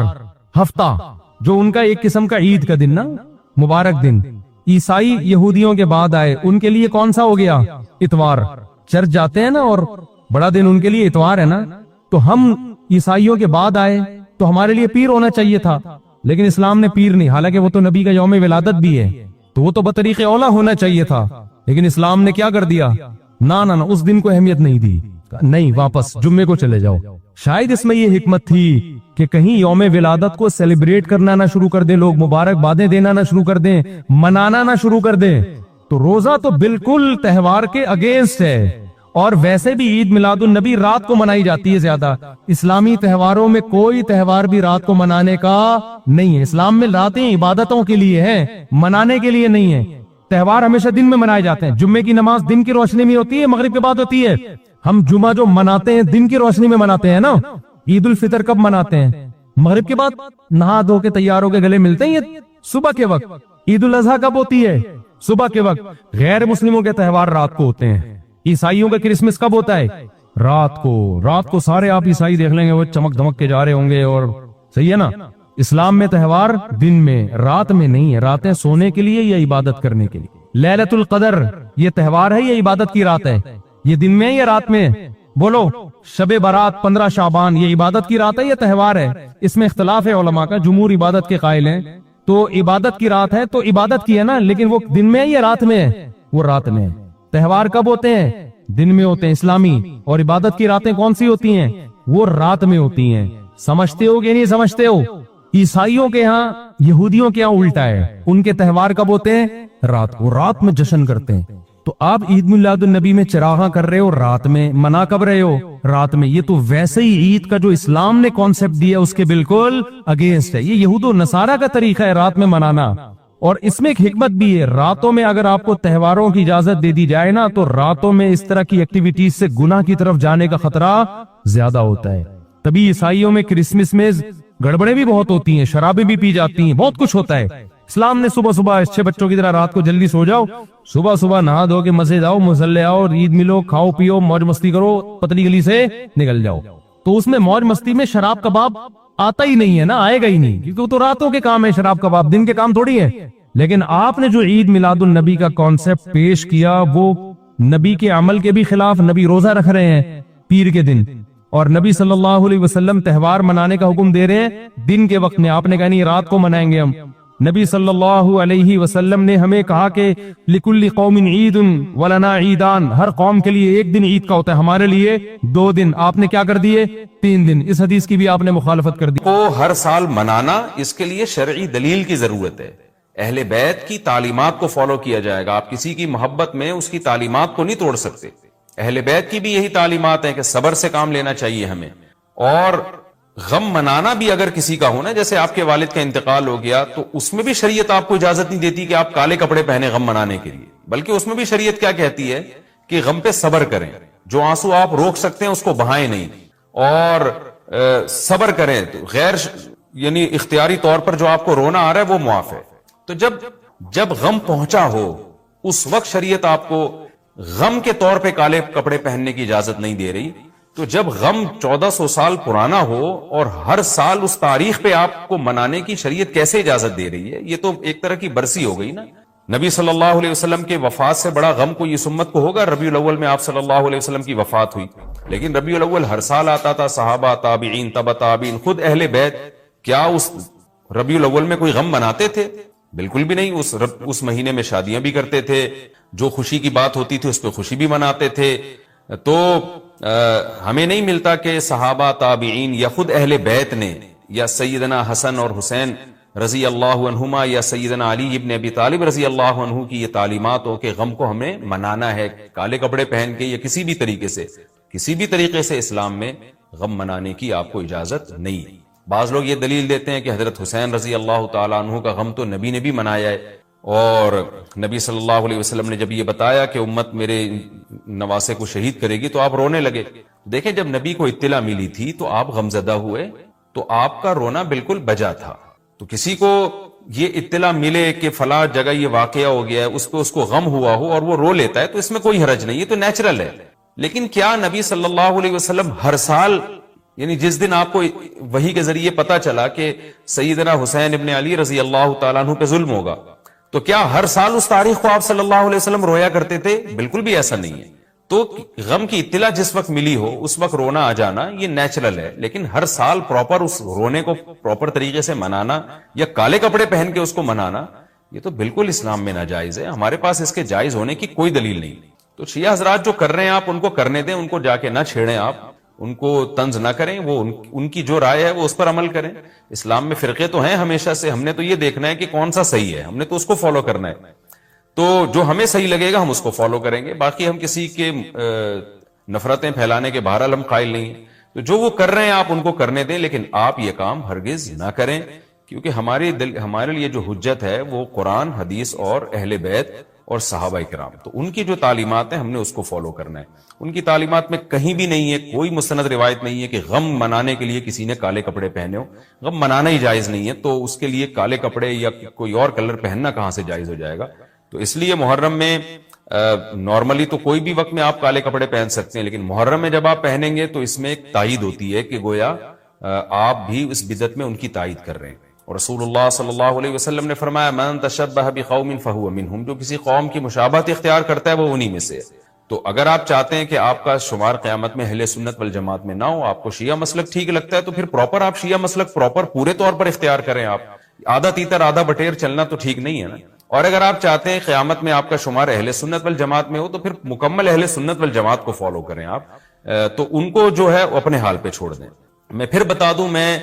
[SPEAKER 2] ہفتہ, جو ان کا ایک قسم کا عید کا دن نا, مبارک دن. عیسائی یہودیوں کے بعد آئے, ان کے لیے کون سا ہو گیا؟ اتوار. چرچ جاتے ہیں نا, اور بڑا دن ان کے لیے اتوار ہے نا. تو ہم عیسائیوں کے بعد آئے تو ہمارے لیے پیر ہونا چاہیے تھا, لیکن اسلام نے پیر نہیں, حالانکہ وہ تو نبی کا یوم ولادت بھی ہے, تو وہ تو بطریق اولا ہونا چاہیے تھا, لیکن اسلام نے کیا کر دیا؟ نہ اس دن کو اہمیت نہیں دی, نہیں, واپس جمعے کو چلے جاؤ. شاید اس میں یہ حکمت تھی کہ کہیں یوم ولادت کو سیلیبریٹ کرنا نہ شروع کر دیں لوگ, مبارکبادیں دینا نہ شروع کر دیں, منانا نہ شروع کر دیں. تو روزہ تو بالکل تہوار کے اگینسٹ ہے, اور ویسے بھی عید میلاد النبی رات کو منائی جاتی ہے زیادہ. اسلامی تہواروں میں کوئی تہوار بھی رات کو منانے کا نہیں ہے. اسلام میں راتیں عبادتوں کے لیے ہیں, منانے کے لیے نہیں ہے. تہوار ہمیشہ دن میں منائے جاتے ہیں. جمعے کی نماز دن کی روشنی میں ہوتی ہے, مغرب کے بعد ہوتی ہے. ہم جمعہ جو مناتے ہیں دن کی روشنی میں مناتے ہیں نا. عید الفطر کب مناتے ہیں؟ مغرب کے بعد, نہا دھو کے تیار ہو کے گلے ملتے ہیں یہ صبح کے وقت. عید الاضحیٰ کب ہوتی ہے؟ صبح کے وقت. غیر مسلموں کے تہوار رات کو ہوتے ہیں. عیسائیوں کا کرسمس کب ہوتا ہے؟ رات کو. رات کو سارے آپ عیسائی دیکھ لیں گے وہ چمک دمک کے جا رہے ہوں گے, اور صحیح ہے نا. اسلام میں تہوار دن میں, رات میں نہیں ہے. راتیں سونے کے لیے یا عبادت کرنے کے لیے. لیلۃ القدر یہ تہوار ہے یا عبادت کی رات ہے؟ یہ دن میں یا رات میں؟ بولو. شب برات 15 شعبان یہ عبادت کی رات ہے یا تہوار ہے؟ اس میں اختلاف ہے علماء کا. جمہور عبادت کے قائل ہیں, تو عبادت کی رات ہے تو عبادت کی ہے نا, لیکن وہ دن میں یا رات میں ہے؟ وہ رات میں. تہوار کب ہوتے ہیں؟ دن میں ہوتے ہیں اسلامی. اور عبادت کی راتیں کون سی ہوتی ہیں؟ وہ رات میں ہوتی ہیں. سمجھتے ہو کہ نہیں سمجھتے ہو؟ عیسائیوں کے ہاں, یہودیوں کے ہاں الٹا ہے. ان کے تہوار کب ہوتے ہیں؟ رات کو. رات میں جشن کرتے ہیں. تو آپ عید میلاد النبی میں چراغاں کر رہے ہو رات میں, منا کب رہے ہو؟ رات میں. یہ تو ویسے ہی عید کا جو اسلام نے کانسیپٹ دیا اس کے بالکل اگینسٹ ہے. یہ یہود و نصارہ کا طریقہ ہے رات میں منانا. اور اس میں ایک حکمت بھی ہے, راتوں میں اگر آپ کو تہواروں کی اجازت دے دی جائے نا, تو راتوں میں اس طرح کی ایکٹیویٹیز سے گناہ کی طرف جانے کا خطرہ زیادہ ہوتا ہے. تبھی عیسائیوں میں کرسمس میں گڑبڑیں بھی بہت ہوتی ہیں, شرابیں بھی پی جاتی ہیں, بہت کچھ ہوتا ہے. اسلام نے صبح صبح اچھے بچوں کی طرح رات کو جلدی سو جاؤ, صبح صبح نہا دھو کے مسجد آؤ, مصلی آؤ, عید ملو, کھاؤ پیو, موج مستی کرو, پتلی گلی سے نکل جاؤ. تو اس میں موج مستی میں شراب کباب آتا ہی نہیں ہے نا, آئے گا ہی نہیں, کیونکہ وہ تو راتوں کے کام ہے شراب کباب, دن کے کام تھوڑی ہے. لیکن آپ نے جو عید میلاد النبی کا کانسیپٹ پیش کیا وہ نبی کے عمل کے بھی خلاف. نبی روزہ رکھ رہے ہیں پیر کے دن, اور نبی صلی اللہ علیہ وسلم تہوار منانے کا حکم دے رہے ہیں دن کے وقت میں. آپ نے کہا نہیں رات کو منائیں گے ہم. نبی صلی اللہ علیہ وسلم نے ہمیں کہا کہ لِكُلِّ قَوْمٍ عِيدٌ وَلَنَا عِيدَانِ, ہر قوم کے لیے ایک دن عید کا ہوتا ہے, ہمارے لیے 2 دن. آپ نے کیا کر دیے؟ 3 دن. اس حدیث کی بھی آپ نے مخالفت کر دی.
[SPEAKER 1] کو ہر سال منانا, اس کے لیے شرعی دلیل کی ضرورت ہے. اہل بیت کی تعلیمات کو فالو کیا جائے گا. آپ کسی کی محبت میں اس کی تعلیمات کو نہیں توڑ سکتے. اہل بیت کی بھی یہی تعلیمات ہیں کہ صبر سے کام لینا چاہیے ہمیں. اور غم منانا بھی اگر کسی کا ہونا, جیسے آپ کے والد کا انتقال ہو گیا, تو اس میں بھی شریعت آپ کو اجازت نہیں دیتی کہ آپ کالے کپڑے پہنے غم منانے کے لیے, بلکہ اس میں بھی شریعت کیا کہتی ہے کہ غم پہ صبر کریں. جو آنسو آپ روک سکتے ہیں اس کو بہائیں نہیں, اور صبر کریں. تو غیر یعنی اختیاری طور پر جو آپ کو رونا آ رہا ہے وہ معاف ہے. تو جب غم پہنچا ہو اس وقت شریعت آپ کو غم کے طور پہ کالے کپڑے پہننے کی اجازت نہیں دے رہی. تو جب غم 1400 سال پرانا ہو اور ہر سال اس تاریخ پہ آپ کو منانے کی شریعت کیسے اجازت دے رہی ہے؟ یہ تو ایک طرح کی برسی ہو گئی نا.
[SPEAKER 3] نبی صلی اللہ علیہ وسلم کے وفات سے بڑا غم کوئی اس امت کو ہوگا؟ ربیع الاول میں آپ صلی اللہ علیہ وسلم کی وفات ہوئی، لیکن ربیع الاول ہر سال آتا تھا، صحابہ، تابعین، تبع تابعین، خود اہل بیت کیا اس ربیع الاول میں کوئی غم مناتے تھے؟ بالکل بھی نہیں۔ اس مہینے میں شادیاں بھی کرتے تھے، جو خوشی کی بات ہوتی تھی اس پہ خوشی بھی مناتے تھے۔ تو ہمیں نہیں ملتا کہ صحابہ، تابعین یا خود اہل بیت نے یا سیدنا حسن اور حسین رضی اللہ عنہما یا سیدنا علی ابن ابی طالب رضی اللہ عنہ کی یہ تعلیمات ہو کہ غم کو ہمیں منانا ہے کالے کپڑے پہن کے یا کسی بھی طریقے سے اسلام میں غم منانے کی آپ کو اجازت نہیں۔ بعض لوگ یہ دلیل دیتے ہیں کہ حضرت حسین رضی اللہ تعالیٰ عنہ کا غم تو نبی نے بھی منایا ہے، اور نبی صلی اللہ علیہ وسلم نے جب یہ بتایا کہ امت میرے نواسے کو شہید کرے گی تو آپ رونے لگے۔ دیکھیں جب نبی کو اطلاع ملی تھی تو آپ غمزدہ ہوئے تو آپ کا رونا بالکل بجا تھا۔ تو کسی کو یہ اطلاع ملے کہ فلاں جگہ یہ واقعہ ہو گیا ہے، اس کو غم ہوا ہو اور وہ رو لیتا ہے تو اس میں کوئی حرج نہیں، یہ تو نیچرل ہے۔ لیکن کیا نبی صلی اللہ علیہ وسلم ہر سال، یعنی جس دن آپ کو وحی کے ذریعے پتا چلا کہ سیدنا حسین ابن علی رضی اللہ تعالیٰ عنہ پہ ظلم ہوگا، تو کیا ہر سال اس تاریخ کو آپ صلی اللہ علیہ وسلم رویا کرتے تھے؟ بالکل بھی ایسا نہیں ہے۔ تو غم کی اطلاع جس وقت ملی ہو اس وقت رونا آ جانا یہ نیچرل ہے، لیکن ہر سال پراپر اس رونے کو پراپر طریقے سے منانا یا کالے کپڑے پہن کے اس کو منانا یہ تو بالکل اسلام میں ناجائز ہے۔ ہمارے پاس اس کے جائز ہونے کی کوئی دلیل نہیں۔ تو شیعہ حضرات جو کر رہے ہیں آپ ان کو کرنے دیں، ان کو جا کے نہ چھیڑیں، آپ ان کو طنز نہ کریں، وہ ان کی جو رائے ہے وہ اس پر عمل کریں۔ اسلام میں فرقے تو ہیں ہمیشہ سے، ہم نے تو یہ دیکھنا ہے کہ کون سا صحیح ہے، ہم نے تو اس کو فالو کرنا ہے۔ تو جو ہمیں صحیح لگے گا ہم اس کو فالو کریں گے، باقی ہم کسی کے نفرتیں پھیلانے کے بہرحال ہم قائل نہیں ہیں۔ تو جو وہ کر رہے ہیں آپ ان کو کرنے دیں، لیکن آپ یہ کام ہرگز نہ کریں، کیونکہ ہمارے لیے جو حجت ہے وہ قرآن، حدیث اور اہل بیت اور صحابہ کرام، تو ان کی جو تعلیمات ہیں ہم نے اس کو فالو کرنا ہے۔ ان کی تعلیمات میں کہیں بھی نہیں ہے، کوئی مستند روایت نہیں ہے کہ غم منانے کے لیے کسی نے کالے کپڑے پہنے ہو۔ غم منانا ہی جائز نہیں ہے تو اس کے لیے کالے کپڑے یا کوئی اور کلر پہننا کہاں سے جائز ہو جائے گا؟ تو اس لیے محرم میں نارملی تو کوئی بھی وقت میں آپ کالے کپڑے پہن سکتے ہیں، لیکن محرم میں جب آپ پہنیں گے تو اس میں ایک تائید ہوتی ہے کہ گویا آپ بھی اس بدعت میں ان کی تائید کر رہے ہیں۔ اور رسول اللہ صلی اللہ علیہ وسلم نے فرمایا من تشبہ بقوم فہو منہم، جو کسی قوم کی مشابہت اختیار کرتا ہے وہ انہی میں سے ہے۔ تو اگر آپ چاہتے ہیں کہ آپ کا شمار قیامت میں اہل سنت والجماعت میں نہ ہو، آپ کو شیعہ مسلک ٹھیک لگتا ہے تو پھر پراپر آپ شیعہ مسلک پراپر پورے طور پر اختیار کریں۔ آپ آدھا تیتر آدھا بٹیر چلنا تو ٹھیک نہیں ہے نا۔ اور اگر آپ چاہتے ہیں قیامت میں آپ کا شمار اہل سنت والجماعت میں ہو تو پھر مکمل اہل سنت والجماعت کو فالو کریں آپ، تو ان کو جو ہے اپنے حال پہ چھوڑ دیں۔ میں پھر بتا دوں، میں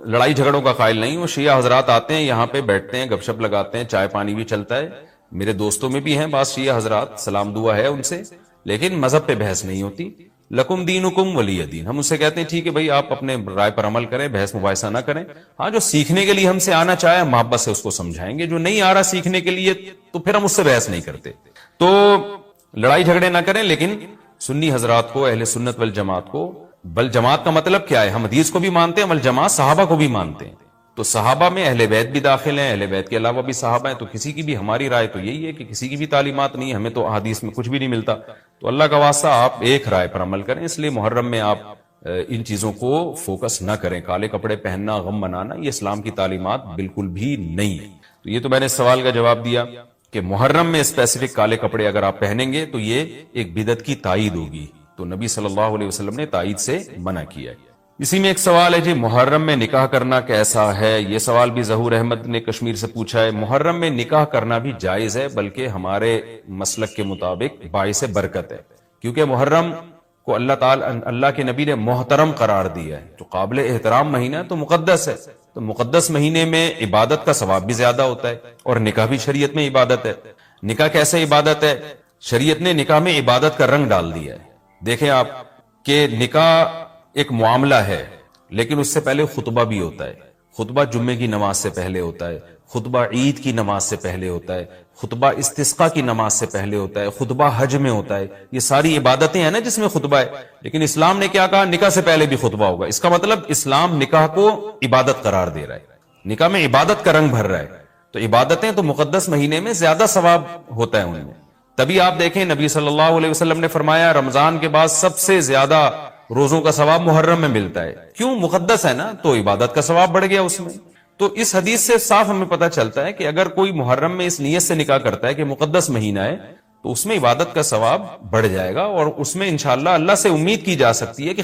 [SPEAKER 3] لڑائی جھگڑوں کا قائل نہیں ہوں۔ شیعہ حضرات آتے ہیں یہاں پہ بیٹھتے ہیں، گپ شپ لگاتے ہیں، چائے پانی بھی چلتا ہے، میرے دوستوں میں بھی ہیں بعض شیعہ حضرات، سلام دعا ہے ان سے، لیکن مذہب پہ بحث نہیں ہوتی۔ لکم دینکم ولی دین، ہم اس سے کہتے ہیں ٹھیک ہے بھائی آپ اپنے رائے پر عمل کریں، بحث مباحثہ نہ کریں۔ ہاں جو سیکھنے کے لیے ہم سے آنا چاہے محبت سے اس کو سمجھائیں گے، جو نہیں آ رہا سیکھنے کے لیے تو پھر ہم اس سے بحث نہیں کرتے۔ تو لڑائی جھگڑے نہ کریں، لیکن سنی حضرات کو، اہل سنت والجماعت کو، بل جماعت کا مطلب کیا ہے؟ ہم حدیث کو بھی مانتے ہیں، بل جماعت صحابہ کو بھی مانتے ہیں۔ تو صحابہ میں اہل بیت بھی داخل ہیں، اہل بیت کے علاوہ بھی صحابہ ہیں، تو کسی کی بھی ہماری رائے تو یہی ہے کہ کسی کی بھی تعلیمات نہیں، ہمیں تو حدیث میں کچھ بھی نہیں ملتا۔ تو اللہ کا واسطہ آپ ایک رائے پر عمل کریں، اس لیے محرم میں آپ ان چیزوں کو فوکس نہ کریں۔ کالے کپڑے پہننا، غم منانا، یہ اسلام کی تعلیمات بالکل بھی نہیں ہے۔ تو یہ تو میں نے سوال کا جواب دیا کہ محرم میں اسپیسیفک کالے کپڑے اگر آپ پہنیں گے تو یہ ایک بدعت کی تائید ہوگی، تو نبی صلی اللہ علیہ وسلم نے تائید سے منع کیا ہے۔ اسی میں ایک سوال ہے جی محرم میں نکاح کرنا کیسا ہے؟ یہ سوال بھی ظہور احمد نے کشمیر سے پوچھا ہے۔ محرم میں نکاح کرنا بھی جائز ہے، بلکہ ہمارے مسلک کے مطابق باعث برکت ہے، کیونکہ محرم کو اللہ کے نبی نے محترم قرار دیا ہے، جو قابل احترام مہینہ ہے تو مقدس ہے۔ تو مقدس مہینے میں عبادت کا ثواب بھی زیادہ ہوتا ہے، اور نکاح بھی شریعت میں عبادت ہے۔ نکاح کیسے عبادت ہے؟ شریعت نے نکاح میں عبادت کا رنگ ڈال دیا ہے۔ دیکھیں آپ کہ نکاح ایک معاملہ ہے، لیکن اس سے پہلے خطبہ بھی ہوتا ہے۔ خطبہ جمعے کی نماز سے پہلے ہوتا ہے، خطبہ عید کی نماز سے پہلے ہوتا ہے، خطبہ استسقاء کی نماز سے پہلے ہوتا ہے، خطبہ حج میں ہوتا ہے۔ یہ ساری عبادتیں ہیں نا جس میں خطبہ ہے، لیکن اسلام نے کیا کہا؟ نکاح سے پہلے بھی خطبہ ہوگا۔ اس کا مطلب اسلام نکاح کو عبادت قرار دے رہا ہے، نکاح میں عبادت کا رنگ بھر رہا ہے۔ تو عبادتیں تو مقدس مہینے میں زیادہ ثواب ہوتا ہے ان میں۔ تبھی آپ دیکھیں نبی صلی اللہ علیہ وسلم نے فرمایا رمضان کے بعد سب سے زیادہ روزوں کا ثواب محرم میں ملتا ہے۔ کیوں؟ مقدس ہے نا، تو عبادت کا ثواب بڑھ گیا اس میں۔ تو اس حدیث سے صاف ہمیں پتہ چلتا ہے کہ اگر کوئی محرم میں اس نیت سے نکاح کرتا ہے کہ مقدس مہینہ ہے تو اس میں عبادت کا ثواب بڑھ جائے گا، اور اس میں انشاءاللہ اللہ سے امید کی جا سکتی ہے کہ